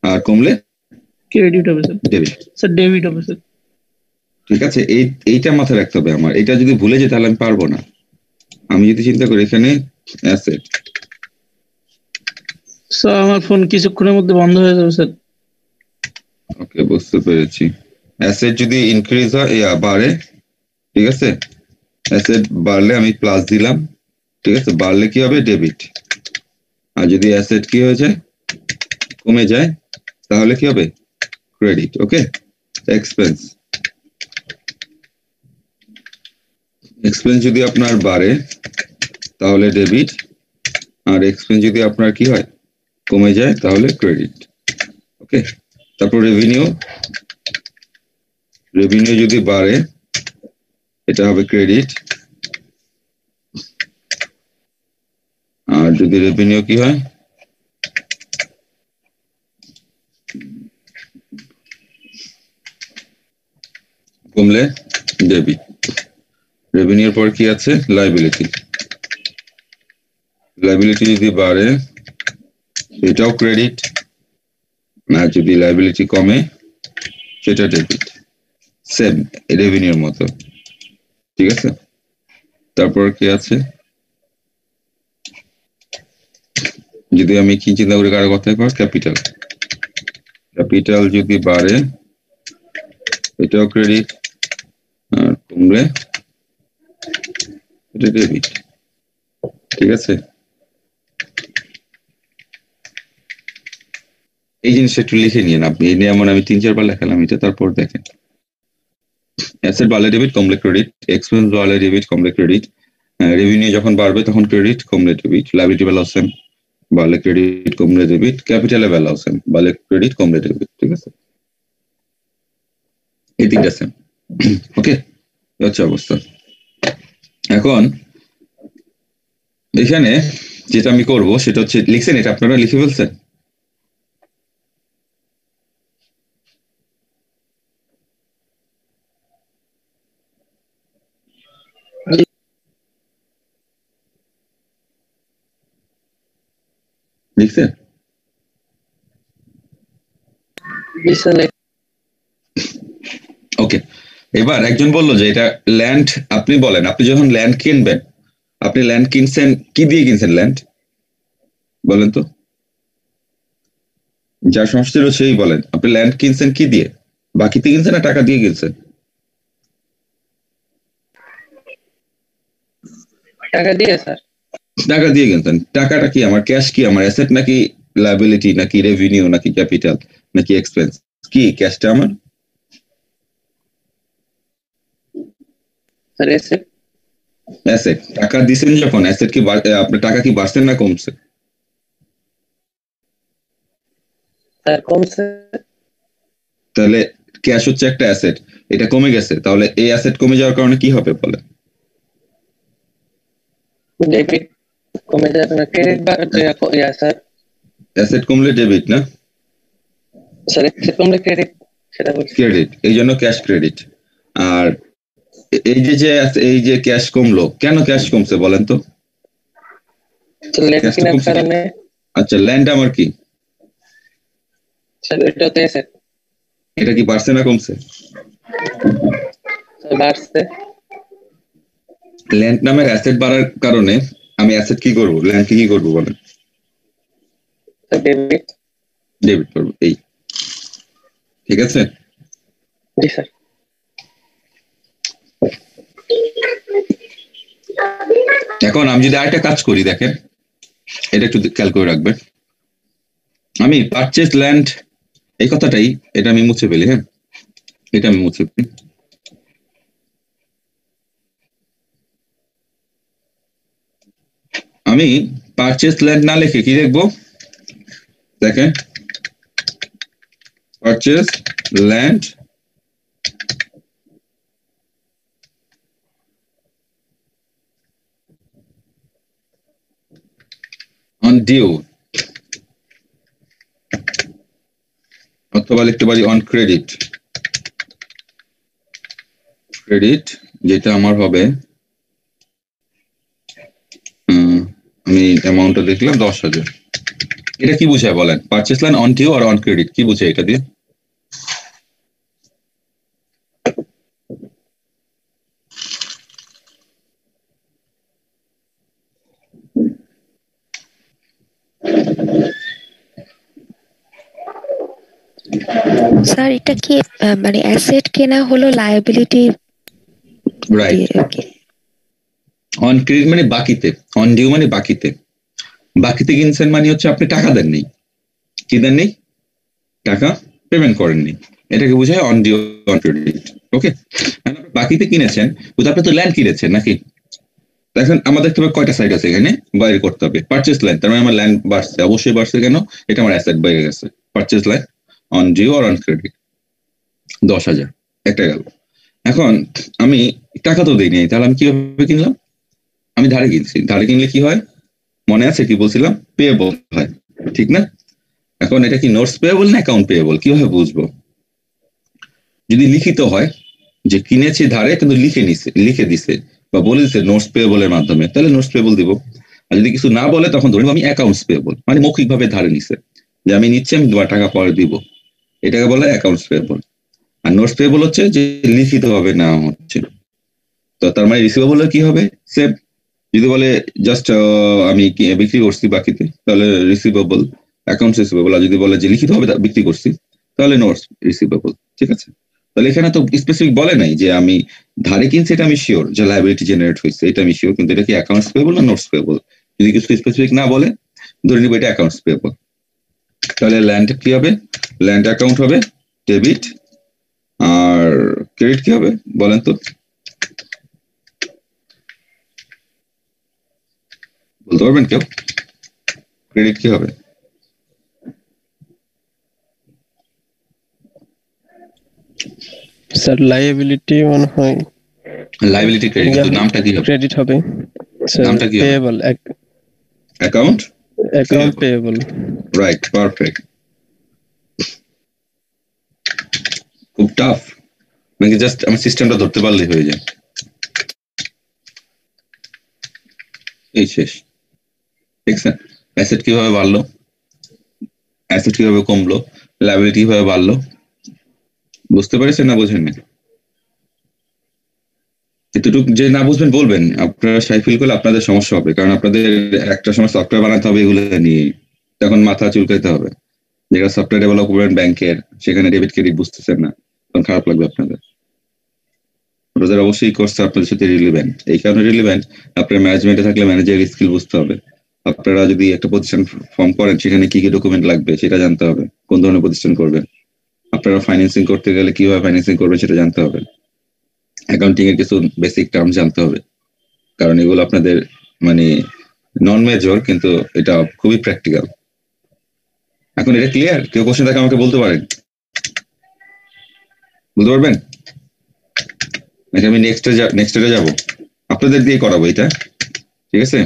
আর কমলে ক্রেডিট হবে স্যার। ডেবিট। স্যার ডেবিট হবে স্যার। ঠিক আছে, এইটা মাথায় রাখতে হবে আমার। এটা যদি ভুলে যাই তাহলে আমি পারবো না। আমি যদি চিন্তা করি এখানে অ্যাসেট, স্যার আমার ফোন কিছুক্ষণের মধ্যে বন্ধ হয়ে যাবে স্যার। ওকে বুঝতে পেরেছি। অ্যাসেট যদি ইনক্রিজ হয় বাড়ে, ঠিক আছে, অ্যাসেট বাড়লে আমি প্লাস দিলাম, ঠিক আছে, বাড়লে কি হবে ডেবিট। আর যদি অ্যাসেট কি হয়ে যায়, কমে যায়, তাহলে কি হবে ক্রেডিট। ওকে, এক্সপেন্স, এক্সপেন্স যদি আপনার বাড়ে তাহলে ডেবিট, আর এক্সপেন্স যদি আপনার কি হয় কমে যায় তাহলে ক্রেডিট। ওকে, তারপর রেভিনিউ, রেভিনিউ যদি বাড়ে এটা হবে ক্রেডিট, আর যদি রেভিনিউ কি হয় কমলে ডেবিট। রেভিনিউর পর কি আছে, লাইবিলিটি। লাইবিলিটি যদি বাড়ে এটাও ক্রেডিট, আর যদি লাইবিলিটি কমে সেটা ডেবিট। সেম রেভিনিউর মতো, ঠিক আছে। তারপর কি আছে, যদি আমি কি চিন্তা করি কারো কথায় পর, ক্যাপিটাল। ক্যাপিটাল যদি বাড়ে এটাও ক্রেডিট, আর কমলে এটা ডেবিট, ঠিক আছে। এই জিনিসটা একটু লিখে নিন আপনি। এই নিয়ে এমন আমি 3-4 বার লেখালাম এটা, তারপর দেখেন। অ্যাসেট বাড়লে ডেবিট, কমলে ক্রেডিট। এক্সপেন্স বাড়লে ডেবিট, কমলে ক্রেডিট। রেভিনিউ যখন বাড়বে তখন ক্রেডিট, কমলে ডেবিট। লাইবিলিটি বেলাও সেম, বাড়লে ক্রেডিট, কমলে ডেবিট। ক্যাপিটালের বেলাও সেম, বাড়লে ক্রেডিট, কমলে ডেবিট, ঠিক আছে। এই তিনটা সেম। ওকে, হচ্ছে অবস্থা। এখন এখানে যেটা আমি করব সেটা হচ্ছে, লিখছেন এটা আপনারা, লিখে ফেলছেন? লিখছেন? ওকে, এবার একজন বললো যে এটা ল্যান্ড, আপনি বলেন, আপনি যখন ল্যান্ড কিনবেন আপনি ল্যান্ড কিনছেন কি দিয়ে কিনছেন ল্যান্ড বলেন তো, যার সমস্যা ছিল সেই বলেন, আপনি ল্যান্ড কিনছেন কি দিয়ে, বাকিতে কিনছেন না টাকা দিয়ে কিনছেন? টাকা দিয়ে স্যার। টাকা দিয়ে কিনছেন। টাকাটা কি আমার ক্যাশ, কি আমার অ্যাসেট নাকি লায়াবিলিটি নাকি রেভিনিউ নাকি ক্যাপিটাল নাকি এক্সপেন্স? কি ক্যাশটা আমার? স্যার এসে অ্যাসেট। টাকা দিছেন যখন অ্যাসেট কি আপনার টাকা কি বাড়ছে না কমছে? স্যার কমছে। তাহলে ক্যাশ হচ্ছে একটা অ্যাসেট, এটা কমে গেছে, তাহলে এই অ্যাসেট কমে যাওয়ার কারণে কি হবে বলে? ডেবিট কমে যাবে না, ক্রেডিট বা স্যার। অ্যাসেট কমলে ডেবিট না? স্যার এসে কমলে ক্রেডিট, সেটা বলছি। ক্রেডিট, এই জন্য ক্যাশ ক্রেডিট। আর এই যে ক্যাশ কমলো, কেন ক্যাশ কমছে বলেন তো? ল্যান্ড কেনার কারণে। আচ্ছা, ল্যান্ড আমার কি? স্যার এটা তো অ্যাসেট। এটা কি বাড়ছে না কমছে? স্যার বাড়ছে। ল্যান্ড নামের অ্যাসেট বাড়ার কারণে আমি অ্যাসেট কি করব, ল্যান্ড কি করব বলেন? Sir debit. ডেবিট করব। এই ঠিক আছে? জি স্যার। এখন আমি যদি আরেকটা কাজ করি, দেখেন এটা একটু খেয়াল করে রাখবেন। আমি পারচেজ ল্যান্ড এই কথাটাই, এটা আমি মুছে ফেলি। হ্যাঁ, এটা আমি মুছে ফেলি। আমি পারচেজ ল্যান্ড না লিখে কি লিখবো দেখেন, পারচেজ ল্যান্ড অন ডিউ, অথবা লিখতে পারি অন ক্রেডিট। ক্রেডিট যেটা আমার হবে, আমি অ্যামাউন্টটা দেখলাম 10,000। এটা কি বুঝায় বলেন? পারচেজ ল্যান্ড অন ডিউ আর অন ক্রেডিট কি বুঝায় এটা দিয়ে? স্যার এটা কি মানে অ্যাসেট কেনা হলো লায়াবিলিটি? রাইট। অন ক্রেডিট মানে বাকিতে, অন ডিউ মানে বাকিতে। বাকিতে কিনছেন মানে হচ্ছে আপনি টাকা দেননি, কি দেননি? টাকা পেমেন্ট করেননি, এটাকে বোঝায় অন ডিউ অন ক্রেডিট। ওকে, বাকিতে কিনেছেন, আপনি তো ল্যান্ড কিনেছেন নাকি? দেখেন আমার দেখতে হবে কয়টা সাইড আছে এখানে, বাইরে করতে হবে। পারচেজ ল্যান্ড, তার মানে আমার ল্যান্ড বাড়ছে, অবশ্যই বাড়ছে। কেন? এটা আমার অ্যাসেট বাইরে গেছে। পারচেজ ল্যান্ড অন ডিউ আর অন ক্রেডিট 10,000, একটা গেল। এখন আমি টাকা তো দিইনি, তাহলে আমি কিভাবে কিনলাম? আমি ধারে কিনছি। ধারে কিনলে কি হয় মনে আছে কি বলছিলাম? পেয়েবল হয়, ঠিক না? এখন এটা কি নোটস পেয়েবল না অ্যাকাউন্ট পেয়েবল, কিভাবে বুঝবো? যদি লিখিত হয় যে কিনেছি ধারে কিন্তু লিখে দিছে বা বলে দিছে নোটস পেয়েবলের মাধ্যমে, তাহলে নোটস পেয়েবল দিব। আর যদি কিছু না বলে তখন ধরবো আমি অ্যাকাউন্টস পেয়েবল, মানে মৌখিক ভাবে ধারে নিছে যে আমি নিচ্ছি, আমি তোমার টাকা পরে দিব, এটাকে বলে অ্যাকাউন্টস পেয়েবল। আর নোটস পেয়েবল হচ্ছে যে লিখিত ভাবে নেওয়া হচ্ছে। তো তার মানে রিসিভেবল কি হবে? সেম। যদি বলে জাস্ট আমি বিক্রি করছি বাকিতে, তাহলে রিসিভেবল, অ্যাকাউন্টস রিসিভেবল। আর যদি বলে যে লিখিত ভাবে বিক্রি করছি, তাহলে নোটস রিসিভেবল। ঠিক আছে? তাহলে এখানে তো স্পেসিফিক বলে নাই যে আমি ধারে কিনছি, এটা আমি শিওর যে লায়াবিলিটি জেনারেট হয়েছে, এটা আমি শিওর, কিন্তু এটা কি অ্যাকাউন্টস পেয়েবল না নোটস পেয়েবল? যদি কিছু স্পেসিফিক না বলে, ধরে নিব এটা অ্যাকাউন্টস পেয়েবল। তাহলে ল্যান্ড কি হবে? ল্যান্ড অ্যাকাউন্ট হবে ডেবিট, আর ক্রেডিট কি হবে বলেন তো? বলতে পারবেন কেউ? ক্রেডিট কি হবে? স্যার লায়াবিলিটি মনে হয় লায়াবিলিটি ক্রেডিট, কিন্তু নামটা কি হবে? ক্রেডিট হবে স্যার। নামটা কি হবে? Payable account payable. Right, perfect. খুব টাফ নাকি জাস্ট আমি সিস্টেমটা ধরতে পারলেই হয়ে যায়? এই শেষ। দেখছেন অ্যাসেট কিভাবে বাড়লো, অ্যাসেট কিভাবে কমলো, লায়াবিলিটি কিভাবে বাড়লো? বুঝতে পেরেছেন না বোঝেননি? এতটুকু যে না বুঝবেন বলবেন, আপনারা সাই ফিল করলে আপনাদের সমস্যা হবে, কারণ আপনাদের একটা সময় সফটওয়্যার বানাতে হবে এগুলো নিয়ে, তখন মাথা চুলকাইতে হবে। যেটা সফটওয়্যার ডেভেলপ করবেন ব্যাংকের, সেখানে ডেবিট ক্রেডিট বুঝতেছেন না, তখন খারাপ লাগবে আপনাদের। আপনাদের অবশ্যই কোর্সটা আপনাদের সাথে রিলিভেন্ট, এই কারণে রিলিভেন্ট, আপনার ম্যানেজমেন্টে থাকলে ম্যানেজার স্কিল বুঝতে হবে। আপনারা যদি একটা প্রতিষ্ঠান ফর্ম করেন, সেখানে কি কি ডকুমেন্ট লাগবে সেটা জানতে হবে, কোন ধরনের প্রতিষ্ঠান করবেন। আপনারা ফাইন্যান্সিং করতে গেলে কিভাবে ফাইন্যান্সিং করবেন সেটা জানতে হবে। অ্যাকাউন্টিং এর কিছু বেসিক টার্ম জানতে হবে, কারণ এগুলো আপনাদের মানে নন মেজর, কিন্তু এটা খুবই প্র্যাকটিক্যাল। এখন এটা ক্লিয়ার? কেউ কোশ্চেন থাকে আমাকে বলতে পারেন, বলতে পারবেন নাকি আমি নেক্সটে যাব? আপনাদের দিয়ে করাবো এটা, ঠিক আছে?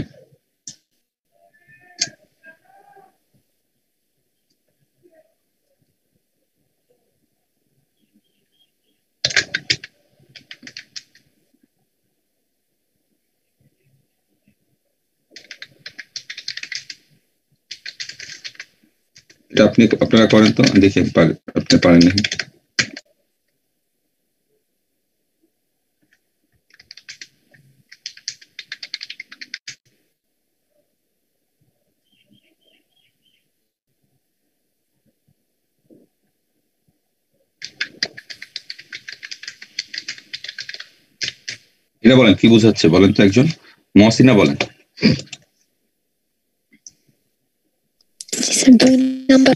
এটা আপনারা করেন তো, দেখি আপনি পারেন নাকি। এটা বলেন কি বুঝাচ্ছে, বলেন তো একজন, মহসিনা বলেন। Sir 2 number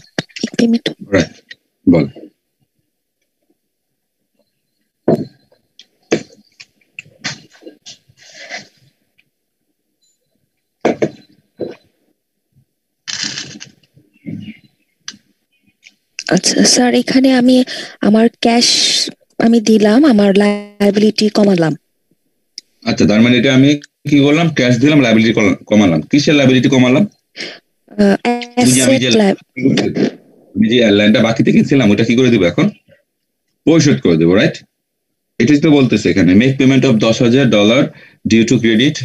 payment. রাইট, বল। আচ্ছা স্যার, এখানে আমি আমার ক্যাশ আমি দিলাম, আমার লায়াবিলিটি কমালাম। আচ্ছা, তার মানে এটা আমি কি করলাম, ক্যাশ দিলাম, লায়াবিলিটি কমালাম। কিসের লায়াবিলিটি কমালাম? আমি যে ল্যান্ডটা বাকিতে কিনছিলাম ওটা কি করে দিব, এখন পরিশোধ করে দেবো, রাইট? এটাই তো বলতেছে এখানে, make payment of $10,000 due to credit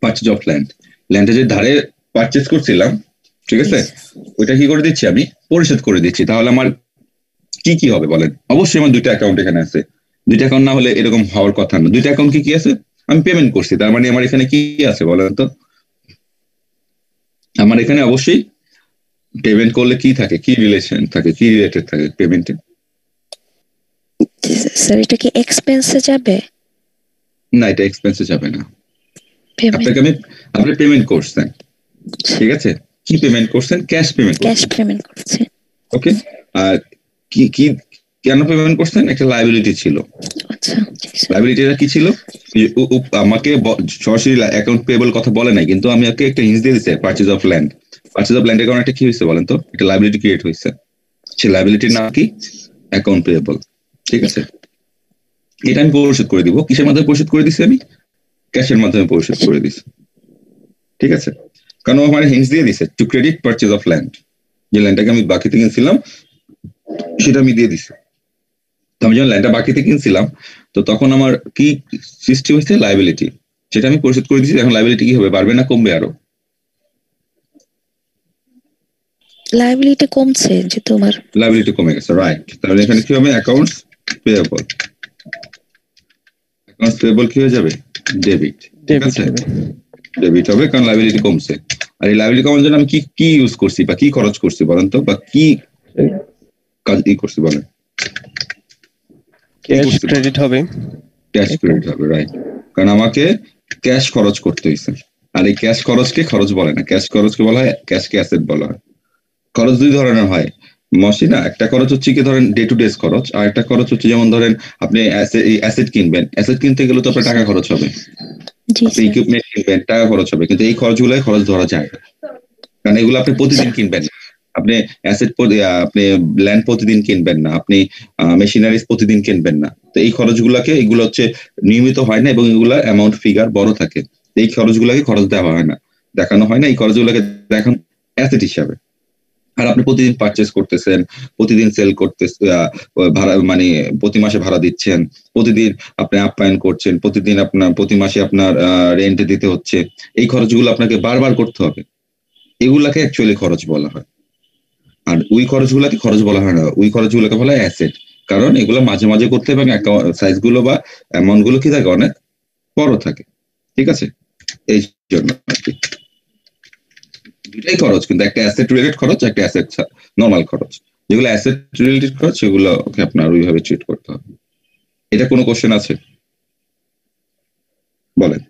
purchase of land. ল্যান্ডটা যে ধারে পারচেজ করছিলাম, ঠিক আছে, ওইটা কি করে দিচ্ছি, আমি পরিশোধ করে দিচ্ছি। তাহলে আমার কি কি হবে বলেন? অবশ্যই আমার দুইটা অ্যাকাউন্ট এখানে আছে, দুইটা অ্যাকাউন্ট না হলে এরকম হওয়ার কথা না। দুইটা অ্যাকাউন্ট কি আছে, আমি পেমেন্ট করছি, তার মানে আমার এখানে কি আছে বলেন তো? আমার এখানে অবশ্যই পেমেন্ট করলে কি থাকে, কি রিলেশন থাকে, কি রিলেটেড থাকে পেমেন্টে? স্যার এটা কি এক্সপেন্সে যাবে? না, এটা এক্সপেন্সে যাবে না। আপনাকে আপনি পেমেন্ট করছেন, ঠিক আছে, কি পেমেন্ট করছেন? ক্যাশ পেমেন্ট করছেন। ওকে, আর কি কেন পেমেন্ট করছেন? একটা লায়াবিলিটি ছিল। আচ্ছা, লায়াবিলিটিটা কি ছিল? আমাকে সরাসরি অ্যাকাউন্ট পেয়েবল কথা বলে নাই, কিন্তু আমি ওকে একটা হিন্স দিয়ে দিছি, purchase of land. Purchase of ল্যান্ডের কারণে একটা কি হয়েছে বলেন তো? একটা লায়াবিলিটি ক্রিয়েট হয়েছে, সেই লায়াবিলিটির নাম কি? অ্যাকাউন্ট পেয়েবল, ঠিক আছে? এটা আমি পরিশোধ করে দিব। কিসের মাধ্যমে পরিশোধ করে দিছি? আমি ক্যাশের মাধ্যমে পরিশোধ করে দিছি, ঠিক আছে? কারণ আমার হিন্স দিয়ে দিছে to credit purchase of land, যে ল্যান্ডটাকে আমি বাকিতে কিনছিলাম সেটা আমি দিয়ে দিছি। তো আমি যখন ল্যান্ডটা বাকিতে কিনছিলাম, তো তখন আমার কি সৃষ্টি হয়েছে? লায়াবিলিটি, সেটা আমি পরিশোধ করে দিচ্ছি। এখন লায়াবিলিটি কি হবে, বাড়বে না কমবে? আরো লায়াবিলিটি কমছে, যে তোমার লায়াবিলিটি কমে গেছে, রাইট? তাহলে এখানে কি হবে? Accounts payable. অ্যাকাউন্টস পেয়েবল কি হয়ে যাবে? ডেবিট, ঠিক আছে? ডেবিট হবে, কারণ লায়াবিলিটি কমছে। আর এই লায়াবিলিটি কমার জন্য আমি কি ইউজ করছি বা কি খরচ করছি বলেন তো, বা কি কাজ করছি বলেন? ক্যাশ ক্রেডিট হবে, রাইট? কারণ আমাকে ক্যাশ খরচ করতে হয়েছে। আর এই ক্যাশ খরচকে খরচ বলে না, ক্যাশ খরচকে বলা হয়, ক্যাশকে অ্যাসেট বলা হয়। খরচ দুই ধরনের হয় মসিনা, একটা খরচ হচ্ছে কি ধরেন ডে টু ডে খরচ, আর একটা খরচ হচ্ছে যেমন ধরেন আপনি অ্যাসেট কিনবেন, অ্যাসেট কিনতে গেলে তো আপনার টাকা খরচ হবে, ইকুইপমেন্ট কিনবেন, টাকা খরচ হবে, কিন্তু এই খরচগুলোই খরচ ধরা যায় না, কারণ এগুলো আপনি প্রতিদিন কিনবেন না। আপনি অ্যাসেট আপনি ল্যান্ড প্রতিদিন কিনবেন না, আপনি মেশিনারিজ প্রতিদিন কিনবেন না। তো এই খরচগুলোকে, এগুলো হচ্ছে নিয়মিত হয় না, এবং এগুলা অ্যামাউন্ট ফিগার বড় থাকে। এই খরচগুলোকে খরচ দেওয়া হয় না, দেখানো হয় না। এই খরচগুলোকে দেখানো অ্যাসেট হিসাবে। আর আপনি প্রতিদিন পারচেস করতেছেন, প্রতিদিন সেল করতেছেন, ভাড়া মানে প্রতি মাসে ভাড়া দিচ্ছেন, প্রতিদিন আপনি আপ্যায়ন করছেন, প্রতিদিন আপনার প্রতি মাসে আপনার রেন্ট দিতে হচ্ছে। এই খরচগুলো আপনাকে বারবার করতে হবে, এগুলাকে অ্যাকচুয়ালি খরচ বলা হয়। আর ওই খরচগুলোকে খরচ বলা হয় না, ওই খরচগুলোকে বলা হয় অ্যাসেট। কারণ এগুলো মাঝে মাঝে করতে হবে, এবং সাইজ গুলো বা অ্যামাউন্ট গুলো কি থাকে অনেক বড় থাকে, ঠিক আছে? এই জন্য আর কি দুটাই খরচ, কিন্তু একটা অ্যাসেট রিলেটেড খরচ, একটা অ্যাসেট নর্মাল খরচ। যেগুলো অ্যাসেট রিলেটেড খরচ সেগুলোকে আপনার ওইভাবে ট্রিট করতে হবে। এটা কোনো কোশ্চেন আছে বলেন?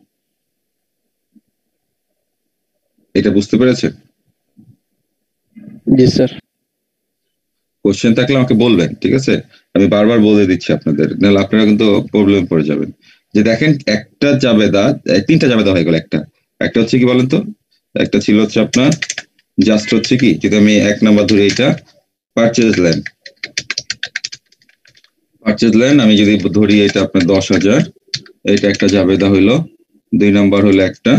এটা বুঝতে পেরেছেন? জি স্যার। কোশ্চেন থাকলে আমাকে বলবেন, ঠিক আছে? আমি বারবার বলে দিচ্ছি আপনাদের, নাহলে আপনারা কিন্তু প্রবলেম পড়ে যাবেন। যে দেখেন একটা জাবেদা, তিনটা জাবেদা হয়ে গেল। একটা হচ্ছে কি বলেন তো, একটা ছিল হচ্ছে আপনার জাস্ট হচ্ছে কি, যদি আমি 1 নাম্বার ধরি, এটা পারচেজ ল্যান্ড আমি যদি ধরি এটা আপনার 10,000, এটা একটা জাবেদা হইলো। 2 নাম্বার হলো একটা,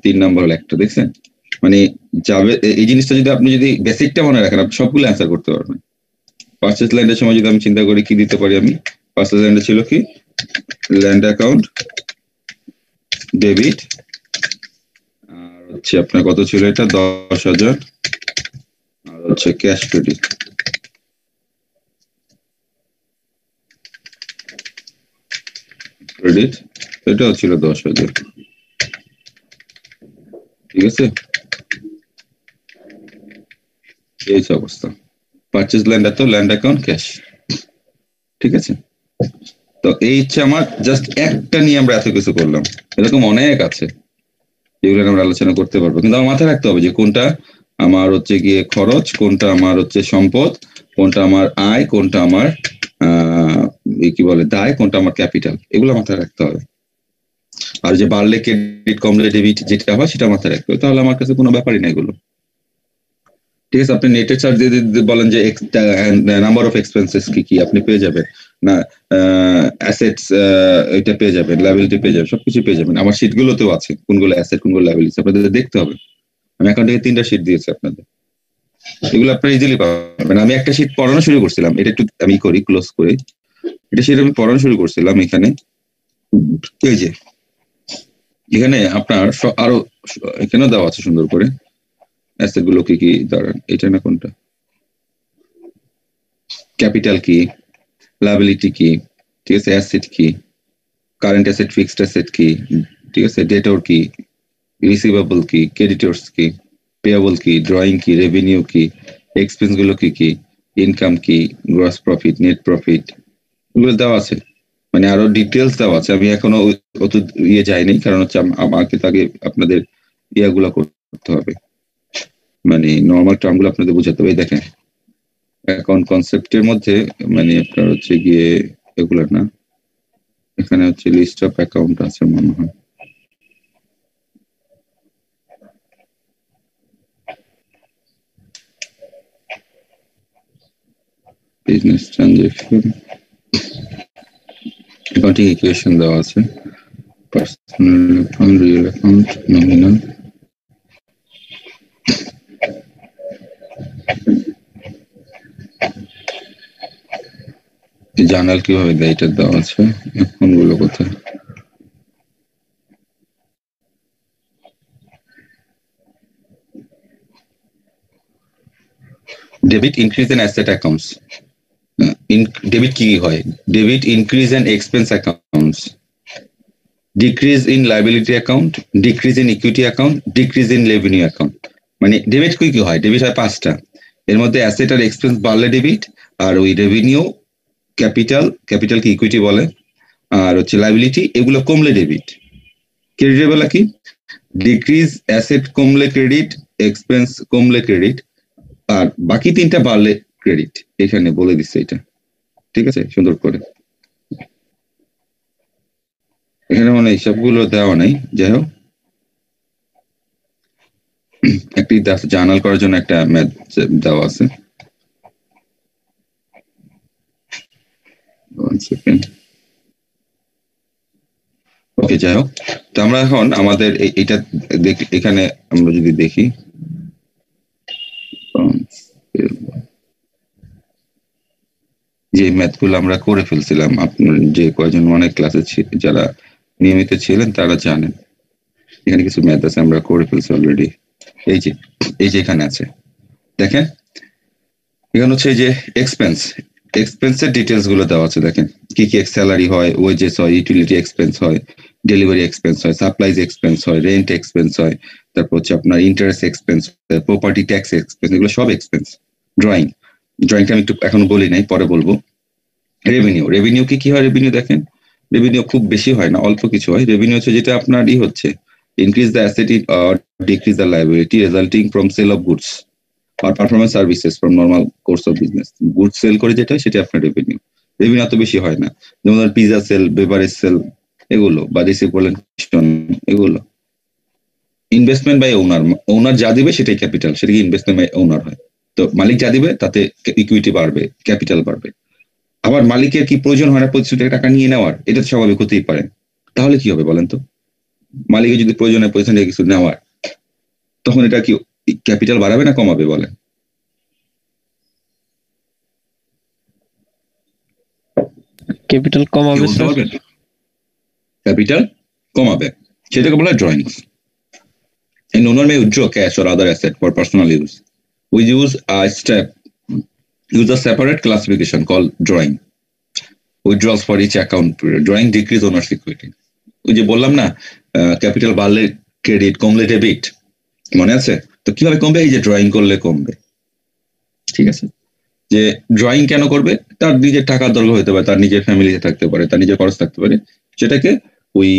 3 নাম্বার হলো একটা। দেখছেন মানে যাবে এই জিনিসটা যদি আপনি যদি বেসিকটা মনে রাখেন, আপনি সবগুলো অ্যান্সার করতে পারবেন। পারচেজ ল্যান্ডের সময় যদি আমি চিন্তা করি কি দিতে পারি, আমি পারচেজ ল্যান্ডে ছিল কি ল্যান্ড অ্যাকাউন্ট ডেবিট, আর হচ্ছে আপনার কত ছিল এটা 10,000, আর হচ্ছে ক্যাশ ক্রেডিট। এটাও ছিল 10,000, ঠিক আছে? এই অবস্থা পারচেজ ল্যান্ড এত, ল্যান্ড অ্যাকাউন্ট ক্যাশ, ঠিক আছে? তো এই হচ্ছে আমার জাস্ট একটা নিয়ে আমরা এত কিছু করলাম, এরকম অনেক আছে যেগুলো আমরা আলোচনা করতে পারবো। কিন্তু আমার মাথায় রাখতে হবে যে কোনটা আমার হচ্ছে গিয়ে খরচ, কোনটা আমার হচ্ছে সম্পদ, কোনটা আমার আয়, কোনটা আমার কি বলে দায়, কোনটা আমার ক্যাপিটাল, এগুলো মাথায় রাখতে হবে। আর যে বাড়লে ক্রেডিট কমলে ডেবিট যেটা হয় সেটা মাথায় রাখতে হবে, তাহলে আমার কাছে কোনো ব্যাপারই না এগুলো, ঠিক আছে? আপনি নেটের চার্জ দিয়ে বলেন যে নাম্বার অফ এক্সপেন্সেস কি কি আপনি পেয়ে যাবেন, না অ্যাসেটস এটা পেয়ে যাবেন, লায়াবিলিটি পেয়ে যাবেন, সবকিছু পেয়ে যাবেন। আমার শীটগুলোতেও আছে কোনগুলো অ্যাসেট কোনগুলো লায়াবিলিটি, আপনাদের দেখতে হবে। আমি এখন থেকে 3টা শীট দিয়েছি আপনাদের, এগুলো আপনারা ইজিলি পাবেন। আমি একটা শীট পড়ানো শুরু করছিলাম, এটা একটু আমি করি ক্লোজ করে, এটা শীট আমি পড়ানো শুরু করছিলাম। এখানে এই যে এখানে আপনার আরো এখানেও দেওয়া আছে সুন্দর করে অ্যাসেট গুলো কি কি দাঁড়ান, এটা না কোনটা, ক্যাপিটাল কি, লায়াবিলিটি কি, ঠিক আছে, অ্যাসেট কি, কারেন্ট অ্যাসেট, ফিক্সড অ্যাসেট কি, ঠিক আছে, ডেটর কি, রিসিভেবল কি, ক্রেডিটর্স কি, পেয়েবল কি, ড্রয়িং কি, রেভিনিউ কি, এক্সপেন্স গুলো কি কি, ইনকাম কি, গ্রস প্রফিট, নেট প্রফিট, এগুলো দেওয়া আছে। মানে আরো ডিটেলস দেওয়া আছে, আমি এখনো অত ইয়ে যাইনি, কারণ হচ্ছে আমাকে আগে আপনাদের ইয়াগুলো করতে হবে, মানে নর্মাল টার্ম গুলো আপনাদের বোঝাতে হবে। দেখেন অ্যাকাউন্ট কনসেপ্টের মধ্যে মানে আপনার হচ্ছে গিয়ে এগুলো না, এখানে হচ্ছে লিস্ট অফ অ্যাকাউন্ট আছে মনে হয়, বিজনেস ট্রানজাকশন, অ্যাকাউন্টিং ইকুয়েশন দেওয়া আছে, personal account, real account, nominal, journal কিভাবে দেয় এটা দেওয়া আছে, কোনগুলো কোথায়, debit increase in asset accounts, debit কি হয়, debit increase in expense accounts, decrease in liability account, decrease in equity account, decrease in revenue account. মানে ডেবিট কি হয়, ডেবিট হয় 5টা, এর মধ্যে অ্যাসেট আর এক্সপেন্স বাড়লে ডেবিট, আর ওই রেভিনিউ, ক্যাপিটাল কি ইকুইটি বলে, আর হচ্ছে লায়াবিলিটি, এগুলো কমলে ডেবিট। ক্রেডিট বলে কি, ডিক্রিজ অ্যাসেট কমলে ক্রেডিট, এক্সপেন্স কমলে ক্রেডিট, আর বাকি 3টা বাড়লে ক্রেডিট। এখানে বলে দিচ্ছে এটা, ঠিক আছে, সুন্দর করে। এখানে মানে সবগুলো দেওয়া নাই, যাই হোক একটি জার্নাল করার জন্য একটা ম্যাথ দেওয়া আছে। ওকে, যাই হোক, তো আমরা এখন আমাদের এইটা এখানে আমরা যদি দেখি, যে ম্যাথগুলো আমরা করে ফেলছিলাম, আপনার যে কয়জন অনেক ক্লাসে যারা নিয়মিত ছিলেন তারা জানেন, এখানে কিছু ম্যাথ আছে আমরা করে ফেলছি অলরেডি। এই যে এখানে আছে, দেখেন এখানে হচ্ছে যে এক্সপেন্স, এক্সপেন্সের ডিটেলস গুলো দেওয়া আছে, দেখেন কি কি স্যালারি হয়, ওয়েজেস হয়, ইউটিলিটি এক্সপেন্স হয়, ডেলিভারি এক্সপেন্স হয়, সাপ্লাইজ এক্সপেন্স হয়, রেন্ট এক্সপেন্স হয়, তারপর হচ্ছে আপনার interest expense, property tax expense, এগুলো সব এক্সপেন্স। ড্রয়িং, ড্রয়িংটা আমি একটু এখন বলি নাই, পরে বলবো। রেভিনিউ, রেভিনিউ কি হয়? রেভিনিউ দেখেন, রেভিনিউ খুব বেশি হয় না, অল্প কিছু হয়। রেভিনিউ হচ্ছে যেটা আপনার হচ্ছে increase the asset or decrease the liability resulting from sale of goods or performance services from normal course of business. Goods sell করে যেটা, সেটা আপনার রেভিনিউ। রেভিনিউ এত বেশি হয় না, যেমন পিজা সেল, বেভারেজ সেল, এগুলো বা রিসিপোলেশন, এগুলো। ইনভেস্টমেন্ট বাই ওনার, ওনার যা দিবে সেটাই ক্যাপিটাল, সেটা কি ইনভেস্টমেন্ট বাই ওনার হয়। তো মালিক যা দিবে তাতে ইকুইটি বাড়বে, ক্যাপিটাল বাড়বে। আবার মালিকের কি প্রয়োজন হয় না 25 টাকা নিয়ে নেওয়ার? এটা তো স্বাভাবিক হতেই পারে। তাহলে কি হবে বলেন তো? মালিকের যদি প্রয়োজন হয় 25 টাকা কিছু নেওয়ার, তখন এটা কি ক্যাপিটাল বাড়াবে না কমাবে বলেন? ক্যাপিটাল কমাবে স্যার। ক্যাপিটাল কমাবে, সেটাকে বলা হয় drawings. An owner may withdraw cash or other asset for personal use. We use a separate classification called drawing. Withdrawals for each account period. Drawing decrease owner's equity. ওই যে বললাম না, capital বাড়লে credit, কমলে ডেবিট, মনে আছে? তো কিভাবে কমবে? এই যে ড্রয়িং করলে কমবে। ঠিক আছে, যে ড্রয়িং কেন করবে? তার নিজের টাকার দরকার হতে পারে, তার নিজের ফ্যামিলিতে থাকতে পারে, তার নিজের খরচ থাকতে পারে, সেটাকে ওই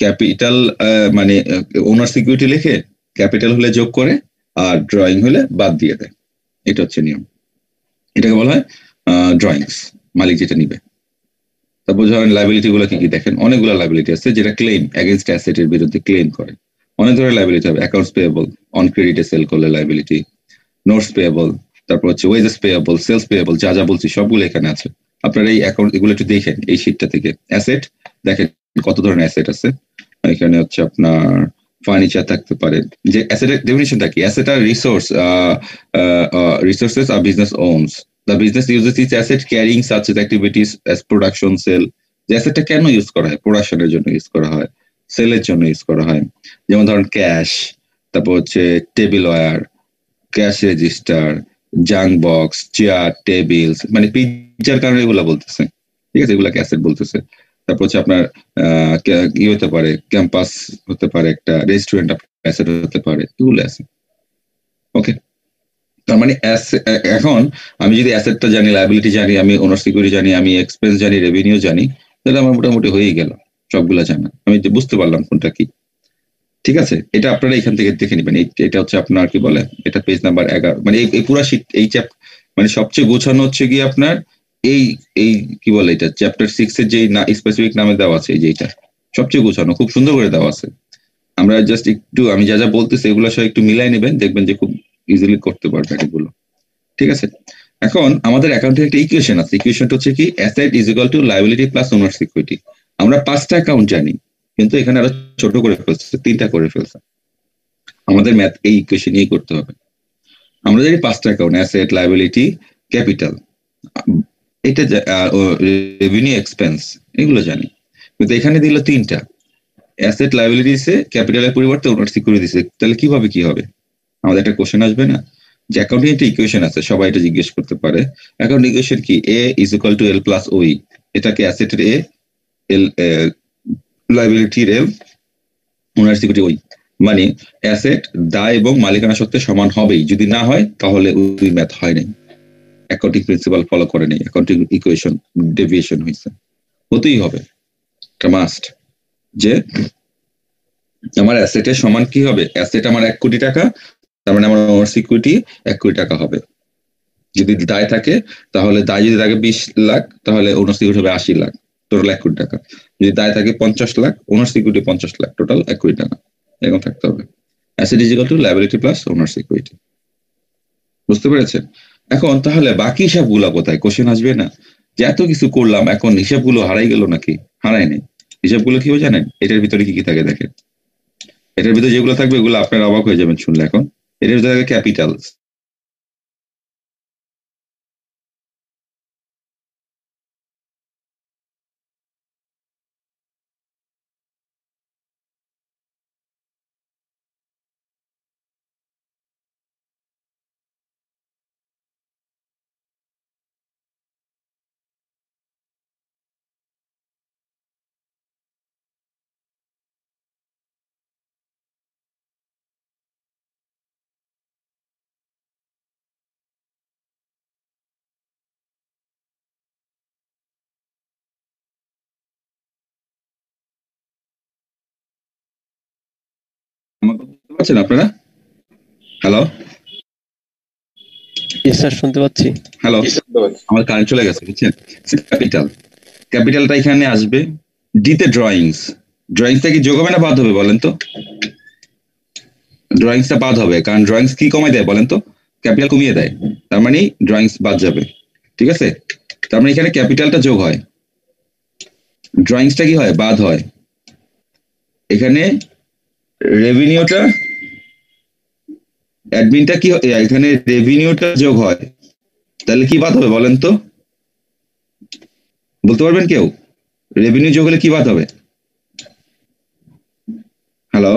ক্যাপিটাল মানে ওনার সিকিউরিটি লিখে ক্যাপিটাল হলে যোগ করে আর ড্রয়িং হলে বাদ দিয়ে দেয়। এটা হচ্ছে নিয়ম, এটাকে বলা হয় ড্রয়িংস, মালিক যেটা নিবে। তারপর ধরেন লাইবিলিটি গুলো কি কি দেখেন, অনেকগুলো লাইবিলিটি আছে যেটা ক্লেম এগেইনস্ট অ্যাসেটের বিরুদ্ধে ক্লেম করে। অনেক ধরনের লাইবিলিটি হবে, অ্যাকাউন্টস পেয়েবল, অন ক্রেডিটে সেল করলে লাইবিলিটি, নোটস পেয়েবল, তারপর হচ্ছে ওয়েজেস পেয়েবল, সেলস পেয়েবল, যা যা বলছি সবগুলো এখানে আছে। আপনারা এই অ্যাকাউন্ট এগুলো একটু দেখেন এই শীটটা থেকে। অ্যাসেট দেখেন কত ধরনের অ্যাসেট আছে। এখানে হচ্ছে আপনার ফার্নিচার থাকতে পারে। যে অ্যাসেটের ডেফিনিশনটা কি? অ্যাসেট আর resource, resources a business owns. The business uses its asset carrying such activities as production, sale. যে অ্যাসেটটা কেন ইউজ করা হয়? প্রোডাকশনের জন্য ইউজ করা হয়, সেলের জন্য ইউজ করা হয়। যেমন ধরেন ক্যাশ, তারপর হচ্ছে tableware, cash register, junk box, chair, tables, মানে পিজ্জার কারণে এগুলা বলতেছে। ঠিক আছে, এগুলা অ্যাসেট বলতেছে। তারপর হচ্ছে আপনার কি হতে পারে, ক্যাম্পাস হতে পারে, একটা রেস্টুরেন্ট অ্যাসেট হতে পারে, এগুলো অ্যাসেট। ওকে, তার মানে এখন আমি যদি অ্যাসেটটা জানি, লায়াবিলিটি জানি, আমি ওনার সিকিউরিটি জানি, আমি এক্সপেন্স জানি, রেভিনিউ জানি, তাহলে আমার মোটামুটি হয়েই গেল সবগুলা জানা। আমি বুঝতে পারলাম কোনটা কি। ঠিক আছে, এটা আপনারা এখান থেকে দেখে নেবেন। এটা হচ্ছে আপনার কি বলে, এটা পেজ নাম্বার 11, মানে এই পুরো শীট, এই মানে সবচেয়ে গোছানো হচ্ছে গিয়ে আপনার এই এই কি বলে, এটা চ্যাপ্টার 6 এর যে স্পেসিফিক নামে দেওয়া আছে, এই যে এটা সবচেয়ে গোছানো, খুব সুন্দর করে দেওয়া আছে। আমরা জাস্ট একটু, আমি যা যা বলতেছি এগুলো সব একটু মিলাই নেবেন, দেখবেন যে খুব ইজিলি করতে পারবেন এগুলো। ঠিক আছে, এখন আমাদের অ্যাকাউন্টে একটা ইকুয়েশন আছে। ইকুয়েশনটা হচ্ছে কি, asset is equal two liability plus owner security. আমরা 5টা অ্যাকাউন্ট জানি, কিন্তু এখানে আরো ছোট করে ফেলছে, 3টা করে ফেলছে। আমাদের ম্যাথ এই ইকুয়েশন নিয়ে করতে হবে। আমরা জানি 5টা অ্যাকাউন্ট, অ্যাসেট, লায়াবিলিটি, ক্যাপিটাল, এটা রেভিনিউ, এক্সপেন্স, এগুলো জানি। কিন্তু এখানে দিল 3টা, অ্যাসেট, লায়াবিলিটি দিছে, ক্যাপিটালের পরিবর্তে ওনার সিকিউরিটি দিছে। তাহলে কিভাবে কি হবে? আমাদের একটা কোশ্চেন আসবে না যে অ্যাকাউন্টিং একটা ইকুয়েশন আছে, সবাই এটা জিজ্ঞেস করতে পারে। অ্যাকাউন্ট ইকুয়েশন কি? A is equal to L plus OE. এটাকে অ্যাসেটের এ, এল লায়াবিলিটির এল, ওনার সিকিউরিটি ওই। মানে অ্যাসেট দায় এবং মালিকানা সত্ত্বে সমান হবেই, যদি না হয় তাহলে ওই ম্যাথ হয় নাই, অ্যাকাউন্টিং প্রিন্সিপাল ফলো করে নেই, অ্যাকাউন্টিং ইকুয়েশন ডেভিয়েশন হয়েছে। হতেই হবে, এটা মাস্ট। যে আমার অ্যাসেটের সমান কি হবে? অ্যাসেট আমার 1 কোটি টাকা, তার মানে আমার সিকিউরিটি 1 কোটি টাকা হবে। যদি দায় থাকে, তাহলে দায় যদি থাকে 20 লাখ, তাহলে ওনার সিকিউরিটি হবে 80 লাখ, টোটাল 1 কোটি টাকা। যদি দায় থাকে 50 লাখ, ওনার সিকিউরিটি 50 লাখ, টোটাল 1 কোটি টাকা। এরকম থাকতে হবে। Asset is equal two liability plus owner security. বুঝতে পেরেছেন? এখন তাহলে বাকি হিসাবগুলো কোথায়? কোশ্চেন আসবে না যে এত কিছু করলাম, এখন হিসাবগুলো হারাই গেল নাকি? হারাই নাই। হিসাবগুলো কি জানেন? এটার ভিতরে কি কি থাকে দেখেন। এটার ভিতরে যেগুলো থাকবে এগুলো আপনারা অবাক হয়ে যাবেন শুনলে। এখন এটার ভিতরে থাকে ক্যাপিটাল, আমাকে বুঝতে পারছেন আপনারা? হ্যালো স্যার শুনতে পাচ্ছি। হ্যালো, আমার কারেন্ট চলে গেছে বুঝছেন। ক্যাপিটালটা এখানে আসবে। ডিতে ড্রয়িংসটা কি যোগ হবে না বাদ হবে বলেন তো? ড্রয়িংসটা বাদ হবে, কারণ ড্রয়িংস কি কমায় দেয় বলেন তো? ক্যাপিটাল কমিয়ে দেয়, তার মানে ড্রয়িংস বাদ যাবে। ঠিক আছে, তার মানে এখানে ক্যাপিটালটা যোগ হয়, ড্রয়িংসটা কি হয় বাদ হয়। এখানে রেভিনিউটা অ্যাডমিনটা কি এখানে রেভিনিউটা যোগ হয়, তাহলে কি বাদ হবে বলেন তো? বলতে পারবেন কেউ? রেভিনিউ যোগ হলে কি বাদ হবে? হ্যালো,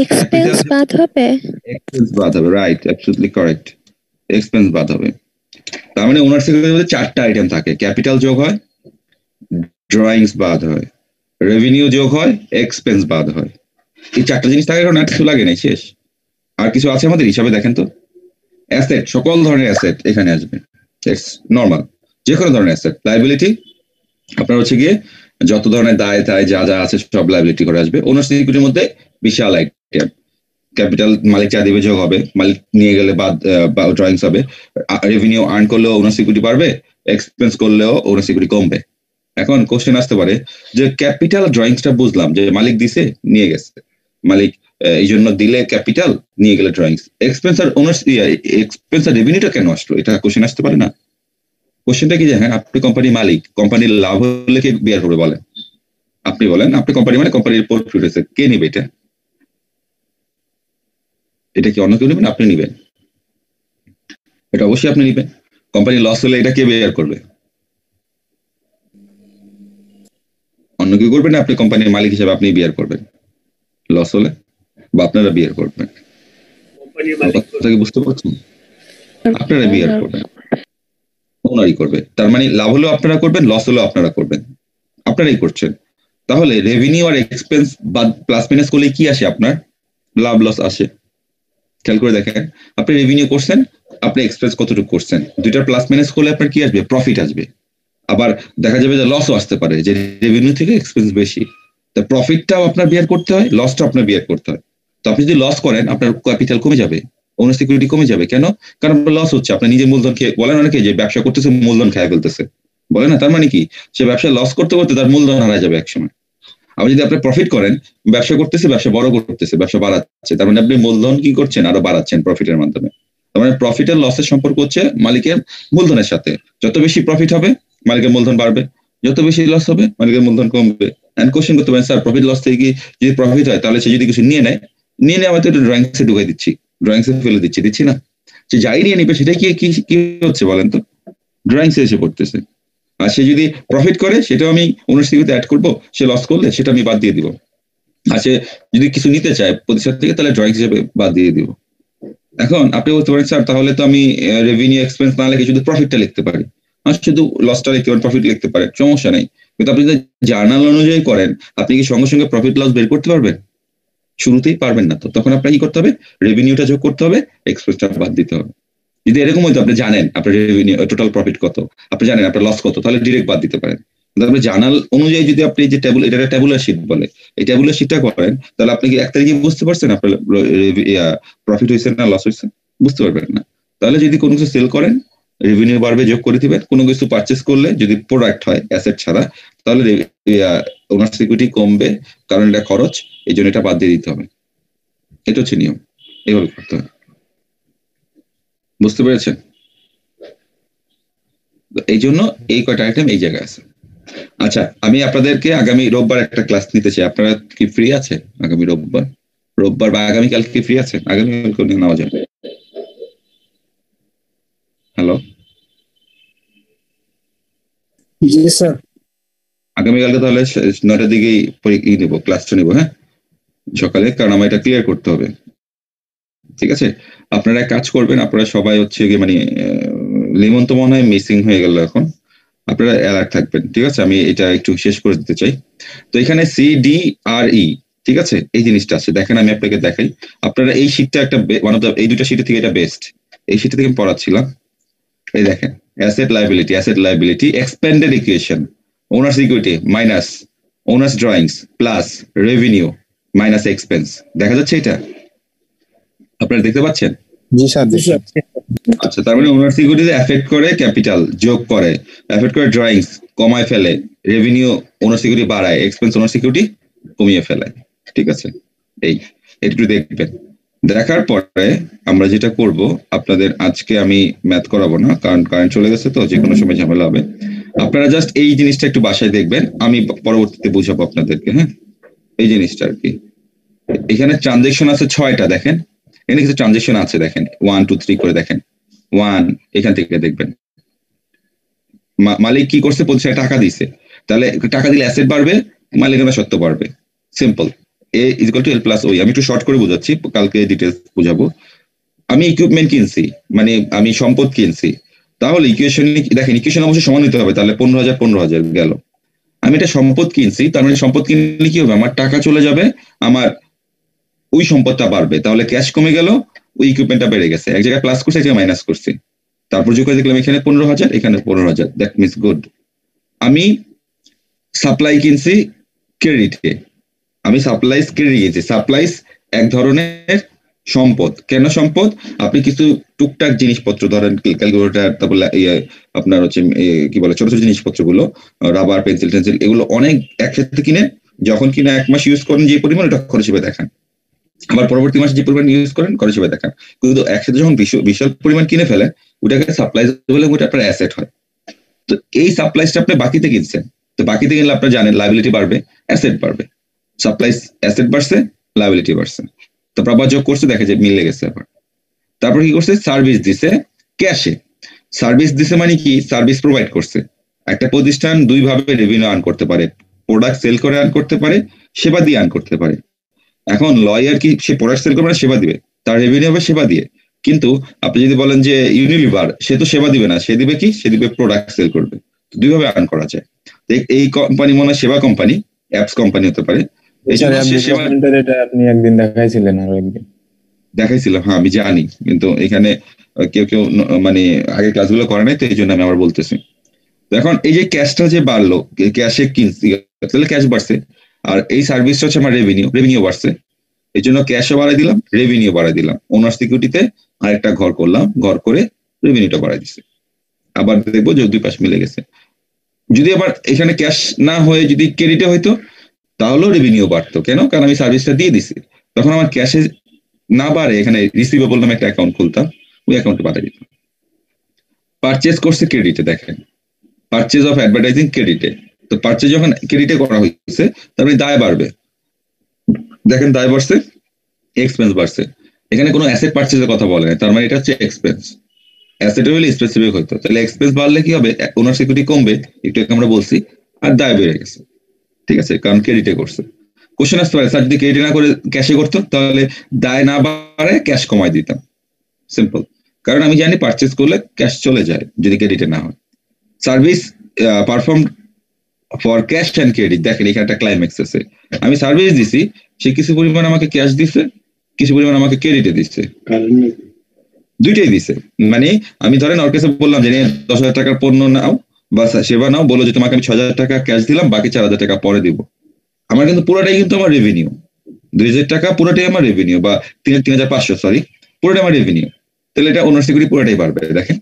এক্সপেন্স বাদ হবে। এক্সপেন্স বাদ হবে, রাইট, অ্যাবসলিউটলি কারেক্ট, এক্সপেন্স বাদ হবে। তার মানে ওনার সেক্রেটারিতে 4টা আইটেম থাকে, ক্যাপিটাল যোগ হয়, ড্রয়িংস বাদ হয়, রেভিনিউ যোগ হয়, এক্সপেন্স বাদ হয়। এই 4টা জিনিস থাকে, কারণ আর কিছু লাগে নাই, শেষ। আর কিছু আছে আমাদের হিসাবে দেখেন তো? অ্যাসেট, সকল ধরনের অ্যাসেট এখানে আসবে, ইটস নর্মাল, যে কোনো ধরনের অ্যাসেট। লাইবিলিটি আপনার হচ্ছে গিয়ে যত ধরনের দায় দায় যা যা আছে সব লাইবিলিটি করে আসবে। ওনার সিকিউরিটির মধ্যে বিশাল আইটেম, ক্যাপিটাল মালিক যা দিবে যোগ হবে, মালিক নিয়ে গেলে বাদ ড্রয়িংস হবে। রেভিনিউ আর্ন করলেও ওনার সিকিউরিটি বাড়বে, এক্সপেন্স করলেও ওনার সিকিউরিটি কমবে। এখন কোশ্চেন আসতে পারে যে ক্যাপিটাল ড্রয়িংসটা বুঝলাম যে মালিক দিছে নিয়ে গেছে, মালিক এই জন্য দিলে ক্যাপিটাল, নিয়ে গেলে ড্রয়িংস, এক্সপেন্স আর ওনার এক্সপেন্স আর রেভিনিউটা কেন আসলো, এটা কোশ্চেন আসতে পারে না? কোশ্চেনটা কি জানেন? আপনি কোম্পানির মালিক, কোম্পানির লাভ হলে কে বিয়ার করবে বলেন? আপনি বলেন, আপনি কোম্পানি মানে কোম্পানির প্রফিট হয়েছে, কে নিবে এটা? এটা কি অন্য কেউ নেবেন? আপনি নিবেন, এটা অবশ্যই আপনি নিবেন। কোম্পানি লস হলে এটা কে বিয়ার করবে? অন্য কেউ করবেন না, আপনি কোম্পানির মালিক হিসেবে আপনি বিয়ার করবেন লস হলে, বা আপনারা বিয়ার করবেন। কথাটা কি বুঝতে পারছেন? আপনারা বিয়ার করবেন, ওনারই করবে। তার মানে লাভ হলেও আপনারা করবেন, লস হলেও আপনারা করবেন, আপনারাই করছেন। তাহলে রেভিনিউ আর এক্সপেন্স বাদ প্লাস মাইনাস করলে কি আসে? আপনার লাভ লস আসে। খেয়াল করে দেখেন, আপনি রেভিনিউ করছেন, আপনি এক্সপেন্স কতটুকু করছেন, দুইটা প্লাস মাইনাস করলে আপনার কি আসবে? প্রফিট আসবে। আবার দেখা যাবে যে লসও আসতে পারে, যে রেভিনিউ থেকে এক্সপেন্স বেশি, তা প্রফিটটাও আপনার বিয়ার করতে হয়, লসটাও আপনার বিয়ার করতে হয়। তো আপনি যদি লস করেন, আপনার ক্যাপিটাল কমে যাবে, ওনার সিকিউরিটি কমে যাবে। কেন? কারণ লস হচ্ছে, আপনার নিজের মূলধন খেয়ে, বলেন অনেকে যে ব্যবসা করতেছে মূলধন খেয়ে ফেলতেছে, বলে না? তার মানে কি, সে ব্যবসায় লস করতে করতে তার মূলধন হারা যাবে একসময়। আবার যদি আপনি প্রফিট করেন, ব্যবসা করতেছে, ব্যবসা বড় করতেছে, ব্যবসা বাড়াচ্ছে, তার মানে আপনি মূলধন কি করছেন? আরো বাড়াচ্ছেন প্রফিটের মাধ্যমে। তার মানে প্রফিট আর লসের সম্পর্ক হচ্ছে মালিকের মূলধনের সাথে। যত বেশি প্রফিট হবে মালিকের মূলধন বাড়বে, যত বেশি লস হবে মালিকের মূলধন কমবে। এন্ড কোশ্চেন করতে পারেন, স্যার প্রফিট লস থেকে যদি প্রফিট হয়, তাহলে সে যদি কিছু নিয়ে নেয়, আমাদের ড্রয়িংসে ঢুকাই দিচ্ছি, ড্রয়িংসে ফেলে দিচ্ছি না? সে যাই নিয়ে নিবে সেটাই কি হচ্ছে বলেন তো? ড্রয়িংসে এসে পড়তেছে। আর সে যদি প্রফিট করে, সেটাও আমি ওনার সিকিউরিটিতে অ্যাড করবো, সে লস করলে সেটা আমি বাদ দিয়ে দিব। আর সে যদি কিছু নিতে চায় প্রতিষ্ঠান থেকে, তাহলে ড্রয়িংস হিসেবে বাদ দিয়ে দিব। এখন আপনি বলতে পারেন, স্যার তাহলে তো আমি রেভিনিউ এক্সপেন্স না লিখে শুধু প্রফিটটা লিখতে পারি। আর শুধু লসটা লিখতে পারেন, প্রফিট লিখতে পারেন, সমস্যা নেই। কিন্তু আপনি যদি জার্নাল অনুযায়ী করেন, আপনি কি সঙ্গে সঙ্গে প্রফিট লস বের করতে পারবেন? শুরুতেই পারবেন না। তো তখন আপনার কি করতে হবে? রেভিনিউটা যোগ করতে হবে, এক্সপেন্সটা বাদ দিতে হবে। যদি এরকম হয়তো আপনি জানেন আপনার রেভিনিউ টোটাল প্রফিট কত, আপনি জানেন আপনার লস কত, তাহলে ডিরেক্ট বাদ দিতে পারেন। কিন্তু আপনি জার্নাল অনুযায়ী যদি আপনি যে টেবুল, এটা ট্যাবুলার শিট বলে, এই ট্যাবুলার শিটটা করেন, তাহলে আপনি কি 1 তারিখে বুঝতে পারছেন আপনার প্রফিট হয়েছে না লস হয়েছে? বুঝতে পারবেন না। তাহলে যদি কোনো কিছু সেল করেন, রেভিনিউ বাড়বে, যোগ করে দিবেন। কোনো কিছু পারচেস করলে, যদি প্রোডাক্ট হয় অ্যাসেট ছাড়া, তাহলে ওনার সিকিউরিটি কমবে, কারণ এটা খরচ, এই জন্য এটা বাদ দিয়ে দিতে হবে। এটা হচ্ছে নিয়ম, এইভাবে করতে হবে। বুঝতে পেরেছেন? এই জন্য এই কয়টা আইটেম এই জায়গায় আছে। আচ্ছা, আমি আপনাদেরকে আগামী রোববার একটা ক্লাস নিতে চাই। আপনারা কি ফ্রি আছে আগামী রোববার বা আগামীকাল কি ফ্রি আছে? আগামীকাল নেওয়া যাবে? হ্যালো, জি স্যার। আগামীকালকে তাহলে 9টার দিকেই নেবো, ক্লাসটা নেবো, হ্যাঁ সকালে, কারণ আমার এটা ক্লিয়ার করতে হবে। ঠিক আছে, আপনারা কাজ করবেন, আপনারা সবাই হচ্ছে মানে লিমন তো মনে হয় মিসিং হয়ে গেল, এখন আপনারা অ্যালার্ট থাকবেন। ঠিক আছে, আমি এটা একটু শেষ করে দিতে চাই। তো এখানে CDRE, ঠিক আছে, এই জিনিসটা আছে, দেখেন আমি আপনাকে দেখাই। আপনারা এই শীটটা একটা এই দুটো শীটের থেকে এটা বেস্ট। এই শীটটা থেকে আমি পড়াচ্ছিলাম, এই দেখেন, asset liability expended equation, owners equity minus owners drawings plus revenue minus expense. দেখা যাচ্ছে এটা? আপনারা দেখতে পাচ্ছেন? জি স্যার দেখছি। আচ্ছা, তার মানে ওনার সিকিউরিটিতে এফেক্ট করে ক্যাপিটাল, যোগ করে, এফেক্ট করে ড্রয়িংস, কমায় ফেলে, রেভিনিউ ওনার সিকিউরিটি বাড়ায়, এক্সপেন্স ওনার সিকিউরিটি কমিয়ে ফেলে। ঠিক আছে, এই একটু দেখবেন। দেখার পরে আমরা যেটা করব, আপনাদের আজকে আমি ম্যাথ করাবো না, কারণ কারেন্ট চলে গেছে, তো যে কোনো সময় ঝামেলা হবে। আপনারা জাস্ট এই জিনিসটা একটু বাসায় দেখবেন, আমি পরবর্তীতে বুঝাবো আপনাদেরকে। হ্যাঁ, এই জিনিসটা আর কি। এখানে ট্রানজেকশন আছে 6টা, দেখেন এখানে কিছু ট্রানজেকশন আছে, দেখেন 1 2 3 করে দেখেন। 1 এখান থেকে দেখবেন মালিক কি করছে, 25 টাকা দিছে, তাহলে টাকা দিলে অ্যাসেট বাড়বে, মালিকানা সত্ত্ব বাড়বে। Simple, A is equal to L plus ওই। আমি একটু শর্ট করে বুঝাচ্ছি, কালকে ডিটেলস বুঝাবো। আমি ইকুইপমেন্ট কিনছি, মানে আমি সম্পদ কিনছি, তাহলে ইকুয়েশন দেখেন, ইকুয়েশন অবশ্যই সমান হতে হবে, তাহলে 15,000 গেল। আমি এটা সম্পদ কিনছি, তার মানে সম্পদ কিনলে কি হবে, আমার টাকা চলে যাবে, আমার ওই সম্পদটা বাড়বে, তাহলে ক্যাশ কমে গেল, ওই ইকুইপমেন্টটা বেড়ে গেছে। এক জায়গায় প্লাস করছে, এক জায়গায় মাইনাস করছি। তারপর যোগ করে দেখলাম এখানে 15,000, এখানে 15,000, দ্যাট মিনস গুড। আমি সাপ্লাই কিনছি ক্রেডিটে, আমি সাপ্লাইজ ক্রেডিট কিনছি। সাপ্লাইজ এক ধরনের সম্পদ। কেন সম্পদ? আপনি কিছু টুকটাক জিনিসপত্র, ধরেন ক্যালকুলেটর, তারপর আপনার হচ্ছে কি বলে ছোট ছোট জিনিসপত্রগুলো, রাবার, পেন্সিল টেন্সিল, এগুলো অনেক একসাথে কিনে, যখন কিনা 1 মাস ইউজ করেন যে পরিমাণ, ওটা খরচ হিসেবে দেখান। আবার পরবর্তী মাসে যে পরিমাণ ইউজ করেন খরচ হিসেবে দেখান। কিন্তু একসাথে যখন বিশাল পরিমাণ কিনে ফেলেন, ওটাকে সাপ্লাইজ বলে, ওটা আপনার অ্যাসেট হয়। তো এই সাপ্লাইজটা আপনি বাকিতে কিনছেন, তো বাকিতে কিনলে আপনার জানেন লায়াবিলিটি বাড়বে, অ্যাসেট বাড়বে। সাপ্লাইজ অ্যাসেট বাড়ছে, লায়াবিলিটি বাড়ছে। তারপর আবার যোগ করছে, দেখে যে মিলে গেছে আবার। তারপর কি করছে, সার্ভিস দিছে ক্যাশে। সার্ভিস দিছে মানে কি, সার্ভিস প্রোভাইড করছে। একটা প্রতিষ্ঠান দুই ভাবে রেভিনিউ আর্ন করতে পারে, প্রোডাক্ট সেল করে আর্ন করতে পারে, সেবা দিয়ে আর্ন করতে পারে। এখন লয়ার কি, সে প্রোডাক্ট সেল করবে না, সেবা দিবে, তার রেভিনিউ হবে সেবা দিয়ে। কিন্তু আপনি যদি বলেন যে ইউনিলিভার, সে তো সেবা দিবে না, সে দিবে কি, সে দিবে প্রোডাক্ট সেল করবে। দুইভাবে আর্ন করা যায়। এই কোম্পানি মনে হয় সেবা কোম্পানি, অ্যাপস কোম্পানি হতে পারে। এই জন্য সে সেবা এটা আপনি একদিন দেখাইছিলেন, আর একদিন দেখাইছিলাম। হ্যাঁ আমি জানি, কিন্তু এখানে কেউ কেউ মানে আগে ক্লাসগুলো করে নাই, তো এই জন্য আমি আবার বলতেছি। তো এখন এই যে ক্যাশটা যে বাড়লো, ক্যাশে কিনছি, তাহলে ক্যাশ বাড়ছে, আর এই সার্ভিসটা হচ্ছে আমার রেভিনিউ বাড়ছে। এই জন্য ক্যাশও বাড়াই দিলাম, রেভিনিউ বাড়াই দিলাম। ওনার সিকিউরিটিতে আরেকটা ঘর করলাম, ঘর করে রেভিনিউটা বাড়াই দিচ্ছে। আবার দেখবো যে দুই পাশ মিলে গেছে। যদি আবার এখানে ক্যাশ না হয়ে যদি ক্রেডিটে হইতো, তাহলেও রেভিনিউ বাড়তো। কেন? কারণ আমি সার্ভিসটা দিয়ে দিছি। তখন আমার ক্যাশে না বাড়ে, এখানে রিসিভেবল নামে একটা অ্যাকাউন্ট খুলতাম, ওই অ্যাকাউন্টে পাঠিয়ে দিতাম। পারচেজ করছে ক্রেডিটে, দেখেন পারচেজ অফ অ্যাডভার্টাইজিং ক্রেডিটে। তো পারচেজ যখন ক্রেডিটে করা হয়েছে, তার মানে দায় বাড়বে। দেখেন দায় বাড়ছে, এক্সপেন্স বাড়ছে। এখানে কোনো অ্যাসেট পারচেজের কথা বলে না, তার মানে এটা হচ্ছে এক্সপেন্স। অ্যাসেট হলে স্পেসিফিক হইতো, তাহলে এক্সপেন্স বাড়লে কি হবে, ওনার সিকিউরিটি কমবে, একটু আগে আমরা বলছি, আর দায় বেড়ে গেছে। ঠিক আছে, কারণ ক্রেডিটে করছে। কোশ্চেন আসতে পারে, স্যার যদি ক্রেডিট না করে ক্যাশে করতো, তাহলে দায় না বাড়ে ক্যাশ কমাই দিতাম। সিম্পল, কারণ আমি জানি পারচেজ করলে ক্যাশ চলে যায় যদি ক্রেডিটে না হয়। Service perform for cash and credit, দেখেন এখানে একটা ক্লাইম্যাক্স আছে। আমি সার্ভিস দিছি, সে কিছু পরিমাণ আমাকে ক্যাশ দিছে, কিছু পরিমাণ আমাকে ক্রেডিটে দিচ্ছে, দুইটাই দিছে। মানে আমি ধরেন ওর কাছে বললাম যে 10,000 টাকার পণ্য নাও বা সেবা নাও, বলো যে তোমাকে আমি 6,000 টাকা ক্যাশ দিলাম, বাকি 4,000 টাকা পরে দিব। আমার কিন্তু পুরোটাই কিন্তু আমার রেভিনিউ, 2,000 টাকা পুরোটাই আমার রেভিনিউ, বা 3,500, সরি, পুরোটাই আমার রেভিনিউ। তাহলে এটা ওনার সিকিউরিটি পুরোটাই বাড়বে, দেখেন।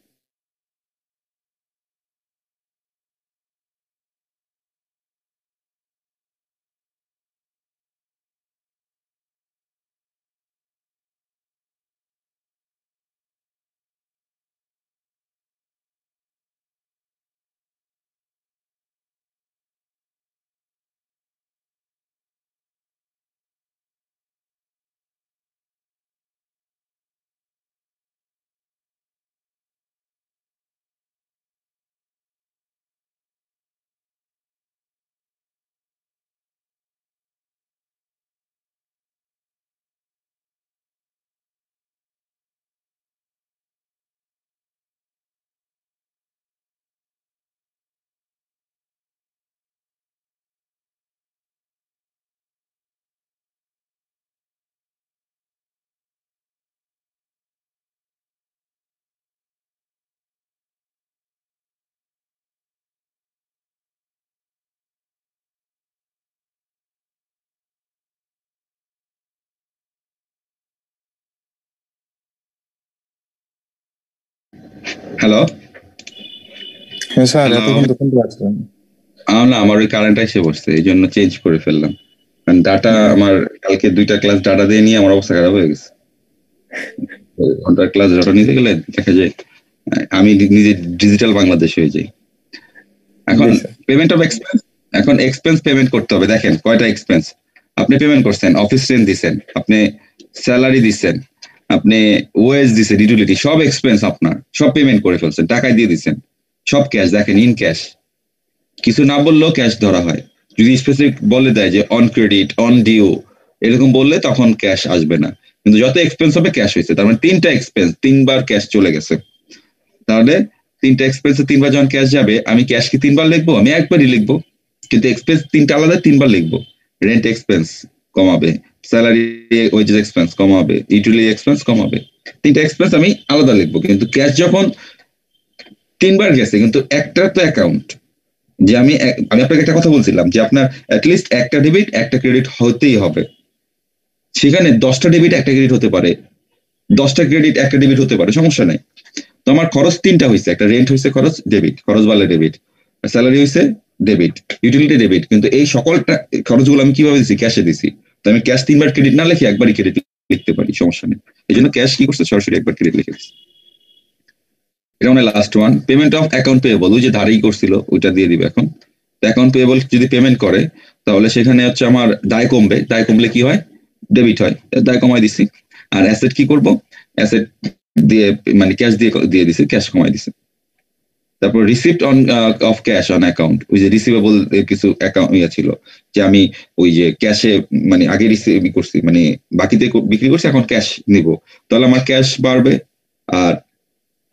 হ্যালো। হ্যাঁ স্যার, Hello? এতক্ষণ তো শুনতে পাচ্ছিলাম। না, আমার ওই কারেন্টটা এসে বসছে, এই জন্য চেঞ্জ করে ফেললাম। কারণ ডাটা আমার কালকে 2টা ক্লাস ডাটা দিয়ে নিয়ে আমার অবস্থা খারাপ হয়ে গেছে। ঘন্টার ক্লাস ডাটা নিতে গেলে দেখা যায় আমি নিজে ডিজিটাল বাংলাদেশ হয়ে যাই। এখন জি স্যার। পেমেন্ট অফ এক্সপেন্স, এখন এক্সপেন্স পেমেন্ট করতে হবে। দেখেন কয়টা এক্সপেন্স আপনি পেমেন্ট করছেন, অফিস রেন্ট দিচ্ছেন, আপনি স্যালারি দিচ্ছেন, আপনি ওয়েজ দিচ্ছেন, ইউটিলিটি, সব এক্সপেন্স আপনার, সব পেমেন্ট করে ফেলছেন, টাকায় দিয়ে দিচ্ছেন, সব ক্যাশ। দেখেন ইন ক্যাশ, কিছু না বললেও ক্যাশ ধরা হয়। যদি স্পেসিফিক বলে দেয় যে অন ক্রেডিট, অন ডিউ, এরকম বললে তখন ক্যাশ আসবে না। কিন্তু যত এক্সপেন্স হবে ক্যাশ হয়েছে, তার মানে 3টা এক্সপেন্স 3বার ক্যাশ চলে গেছে। তাহলে 3টা এক্সপেন্সে 3বার যখন ক্যাশ যাবে, আমি ক্যাশ কি 3বার লিখবো? আমি একবারই লিখবো, কিন্তু এক্সপেন্স 3টা আলাদা 3বার লিখবো। রেন্ট এক্সপেন্স কমাবে, স্যালারি ওয়েজেস এক্সপেন্স কমাবে, ইউটিলিটি এক্সপেন্স কমাবে, 3টা এক্সপেন্স আমি আলাদা লিখবো। কিন্তু ক্যাশ যখন 3বার গেছে, কিন্তু একটা তো অ্যাকাউন্ট, যে আমি আপনাকে একটা কথা বলছিলাম যে আপনার অ্যাটলিস্ট একটা ডেবিট একটা ক্রেডিট হতেই হবে। সেখানে 10টা ডেবিট একটা ক্রেডিট হতে পারে, 10টা ক্রেডিট একটা ডেবিট হতে পারে, সমস্যা নাই। তো আমার খরচ 3টা হয়েছে, একটা রেন্ট হয়েছে খরচ ডেবিট, খরচ বাড়লে ডেবিট, স্যালারি হয়েছে ডেবিট, ইউটিলিটি ডেবিট। কিন্তু এই সকলটা খরচগুলো আমি কিভাবে দিছি? ক্যাশে দিছি। তো আমি ক্যাশ 3বার ক্রেডিট না লিখে একবারই ক্রেডিট লিখতে পারি, সমস্যা নেই। এই জন্য ক্যাশ কি করছে, সরাসরি একবার ক্রেডিট লিখে দিচ্ছে। এটা মানে last one, payment of account payable, ওই যে ধারেই করছিল ওইটা দিয়ে দিবে এখন। অ্যাকাউন্ট পেয়েবল যদি পেমেন্ট করে তাহলে সেখানে হচ্ছে আমার দায় কমবে, দায় কমলে কি হয়? ডেবিট হয়, দায় কমাই দিছি। আর অ্যাসেট কি করব? অ্যাসেট দিয়ে মানে ক্যাশ দিয়ে দিছি, ক্যাশ কমাই দিছি। তারপর receipt on of cash on account, ওই যে রিসিভেবল কিছু অ্যাকাউন্ট ছিল, যে আমি ওই যে ক্যাশে মানে আগে রিসিভ করছি, মানে বাকিতে বিক্রি করছি, এখন ক্যাশ নিব, তাহলে আমার ক্যাশ বাড়বে। আর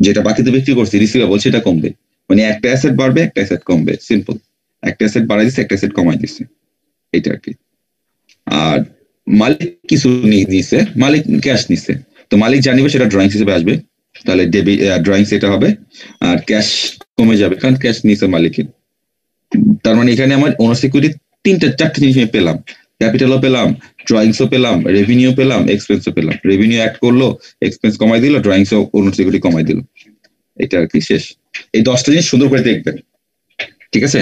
যেটা বাকিতে বিক্রি করছি রিসিভেবল, সেটা কমবে। মানে একটা অ্যাসেট বাড়বে, একটা অ্যাসেট কমবে, সিম্পল। একটা অ্যাসেট বাড়াই দিচ্ছে, একটা অ্যাসেট কমাই দিচ্ছে, এটা আর কি। আর মালিক কিছু নিছে, মালিক ক্যাশ নিছে, তো মালিক জানিবে, সেটা ড্রয়িংস হিসেবে আসবে, তাহলে ডেবিট ড্রয়িংস এটা হবে। আর ক্যাশ কমে যাবে, কারণ ক্যাশ নিছে মালিকের। তার মানে এখানে আমার ওনার সিকিউরিটি 4টা জিনিস আমি পেলাম, ক্যাপিটালও পেলাম, ড্রয়িংসও পেলাম, রেভিনিউ পেলাম, এক্সপেন্সও পেলাম। রেভিনিউ অ্যাড করলো, এক্সপেন্স কমাই দিল, ড্রয়িংসও ওনার সিকিউরিটি কমাই দিল, এটা আর কি শেষ। এই 10টা জিনিস সুন্দর করে দেখবেন, ঠিক আছে?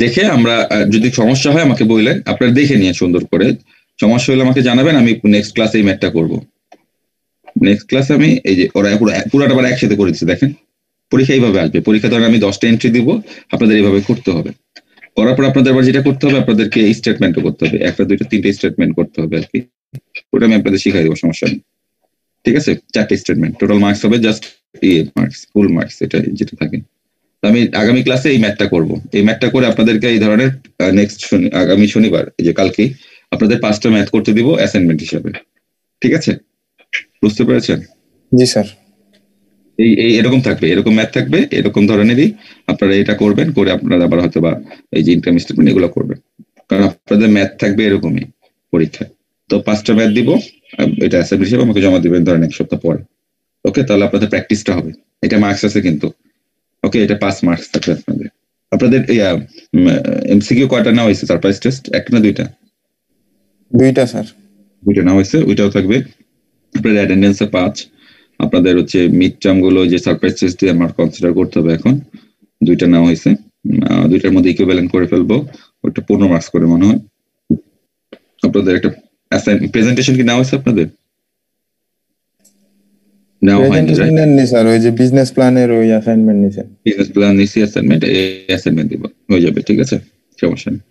দেখে আমরা যদি সমস্যা হয় আমাকে বললেন, আপনারা দেখে নিয়ে সুন্দর করে, সমস্যা হলে আমাকে জানাবেন, আমি নেক্সট ক্লাসে এই ম্যাথটা করবো। নেক্সট ক্লাসে আমি এই যে ওরা পুরোটা আবার একসাথে করে দিচ্ছে, দেখেন পরীক্ষা এইভাবে আসবে। পরীক্ষা ধরেন আমি 10টা এন্ট্রি দিব, আপনাদের এইভাবে করতে হবে। করার পর আপনাদের আবার যেটা করতে হবে, আপনাদেরকে এই স্টেটমেন্টও করতে হবে, 1টা 2টা 3টে স্টেটমেন্ট করতে হবে আর কি। ওটা আমি আপনাদের শিখাই দেবো, সমস্যা নেই, ঠিক আছে? 4টে স্টেটমেন্ট, টোটাল মার্কস হবে জাস্ট মার্কস, ফুল মার্কস, এটা যেটা থাকে। আমি আগামী ক্লাসে এই ম্যাথটা করব। এই ম্যাথটা করে আপনাদেরকে এই ধরনের নেক্সট আগামী শনিবার, এই যে কালকে, আপনাদের 5টা ম্যাথ করতে দিব অ্যাসাইনমেন্ট হিসাবে, ঠিক আছে? বুঝতে পেরেছেন? জি স্যার। এই এরকম থাকবে, এরকম ম্যাথ থাকবে, এরকম ধরনেরই আপনারা এটা করবেন, করে আপনারা আবার হয়তো বা এই যে ইনকাম স্টেটমেন্ট এগুলো করবেন, কারণ আপনাদের ম্যাথ থাকবে এরকমই পরীক্ষায়। তো 5টা ম্যাথ দিব, এটা অ্যাসাইনমেন্ট হিসেবে আমাকে জমা দিবেন ধরেন 1 সপ্তাহ পরে। ওকে, তাহলে আপনাদের প্র্যাকটিসটা হবে। এটা মার্কস আছে কিন্তু, ওকে, এটা 5 মার্কস থাকবে আপনাদের। আপনাদের এমসিকিউ কয়টা নেওয়া হয়েছে? সারপ্রাইজ টেস্ট 1টা না 2টা? 2টা স্যার। 2টা নেওয়া হয়েছে, ওইটাও থাকবে। আপনাদের অ্যাটেন্ডেন্সে 5। আপনাদের হচ্ছে মিড টার্ম গুলো যে সারপ্রাইজ টেস্ট দিয়ে আমার কনসিডার করতে হবে এখন। 2টা নেওয়া হয়েছে, 2টার মধ্যে ইকুইভ্যালেন্ট করে ফেলবো, ওটা 15 মার্কস করে মনে হয়। আপনাদের একটা প্রেজেন্টেশন কি নেওয়া হয়েছে আপনাদের? নেওয়া হয়নি, প্রেজেন্টেশন নেন স্যার, ওই যে বিজনেস প্ল্যানের ওই অ্যাসাইনমেন্ট নিছে। বিজনেস প্ল্যান নিছি, অ্যাসাইনমেন্ট, এই অ্যাসাইনমেন্ট দিব, হয়ে যাবে, ঠিক আছে, সমস্যা নেই।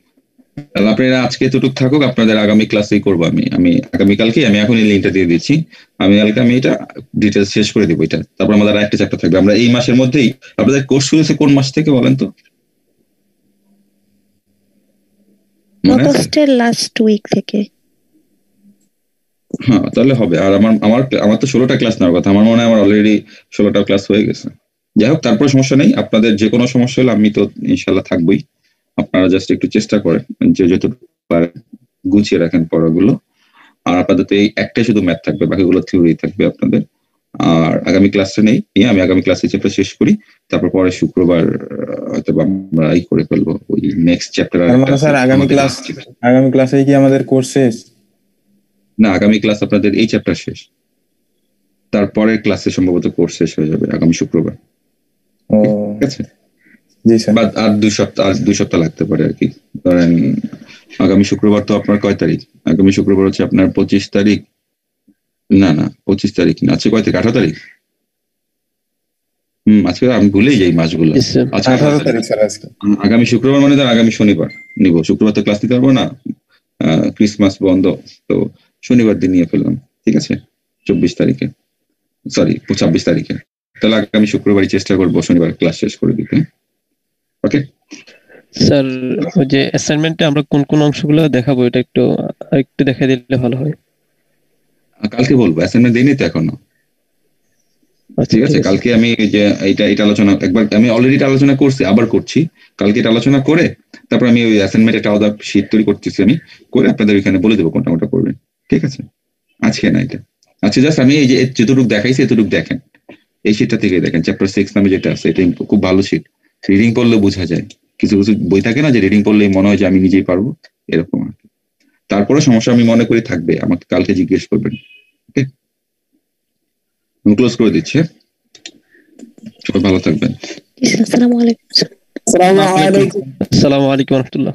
তাহলে আপনারা আজকে এতটুক থাকুক, আপনাদের আগামী ক্লাসেই করবো আমি আগামীকালকে আমি এখন এই লিঙ্কটা দিয়ে দিচ্ছি। আমি কালকে আমি এটা ডিটেলস শেষ করে দিব এটা, তারপর আমাদের আরেকটা চ্যাপ্টার থাকবে। আমরা এই মাসের মধ্যেই, আপনাদের কোর্স শুরু হয়েছে কোন মাস থেকে বলেন তো? আগস্টের লাস্ট উইক থেকে। হ্যাঁ, তাহলে হবে। আর আমার তো 16টা ক্লাস নেওয়ার কথা, আমার মনে হয় আমার অলরেডি 16টা ক্লাস হয়ে গেছে। যাই হোক, তারপর সমস্যা নেই, আপনাদের যে কোনো সমস্যা হলে আমি তো ইনশাল্লাহ থাকবোই। আপনারা জাস্ট একটু চেষ্টা করেন যে যতটুকু পারেন গুছিয়ে রাখেন পড়াগুলো। আর আপনাদের তো এই একটাই শুধু ম্যাথ থাকবে, বাকিগুলো থিওরি থাকবে আপনাদের। আর আগামী ক্লাসটা নেই, আমি আগামী ক্লাসে চ্যাপ্টার শেষ করি, তারপর পরে শুক্রবার হয়তো আমরা এই করে ফেলবো ওই নেক্সট চ্যাপ্টার। স্যার আগামী ক্লাসে কি আমাদের কোর্স শেষ? না, আগামী ক্লাস আপনাদের এই চ্যাপ্টার শেষ, তারপরের ক্লাসে সম্ভবত কোর্স শেষ হয়ে যাবে আগামী শুক্রবার। ও ঠিক আছে, জি স্যার। বা আর 2 সপ্তাহ লাগতে পারে আর কি। ধরেন আগামী শুক্রবার তো আপনার কয় তারিখ? আগামী শুক্রবার হচ্ছে আপনার 25 তারিখ। না 25 তারিখ না, আজকে কয় তারিখ? 18 তারিখ। আজকে আমি ভুলেই যাই মাসগুলো। জি স্যার। আজকে 18 তারিখ স্যার আজকে। আগামী শুক্রবার মানে ধর আগামী শনিবার নিব। শুক্রবার তো ক্লাস নিতে পারবো না, ক্রিসমাস বন্ধ, তো শনিবার দিন নিয়ে ফেললাম। ঠিক আছে, 24 তারিখে, সরি 26 তারিখে। তাহলে আগামী শুক্রবারই চেষ্টা করবো শনিবার ক্লাস শেষ করে দিতে। ওকে স্যার, ওই যে অ্যাসাইনমেন্টে আমরা কোন কোন অংশগুলো দেখাবো এটা একটু দেখাই দিলে ভালো হয়। কালকে বলবো, অ্যাসাইনমেন্ট দিইনি তো এখনো। আচ্ছা, ঠিক আছে, কালকে আমি এই যে এটা আলোচনা একবার আমি অলরেডি আলোচনা করছি, আবার করছি। কালকে এটা আলোচনা করে তারপর আমি ওই অ্যাসাইনমেন্ট একটা আলাদা শীট তৈরি করতেছি, আমি করে আপনাদের ওইখানে বলে দেবো কোনটা কোনটা করবেন। ঠিক আছে, আজকে না এটা। আচ্ছা, জাস্ট আমি এই যে যতটুকু দেখাইছি এতটুকু দেখেন, এই শীটটা থেকে দেখেন। চ্যাপ্টার 6 নামে যেটা আছে, এটা খুব ভালো শীট। রিডিং পড়লে বোঝা যায়। কিছু কিছু বই থাকে না যে রিডিং পড়লেই মনে হয় যে আমি নিজেই পারবো, এরকম আর কি। তারপরে সমস্যা আমি মনে করি থাকবে, আমাকে কালকে জিজ্ঞেস করবেন। ওকে, আমি ক্লোজ করে দিচ্ছি। সবাই ভালো থাকবেন। আসসালামু আলাইকুম। আসসালামু আলাইকুম। আসসালামু আলাইকুম রহমতুল্লাহ।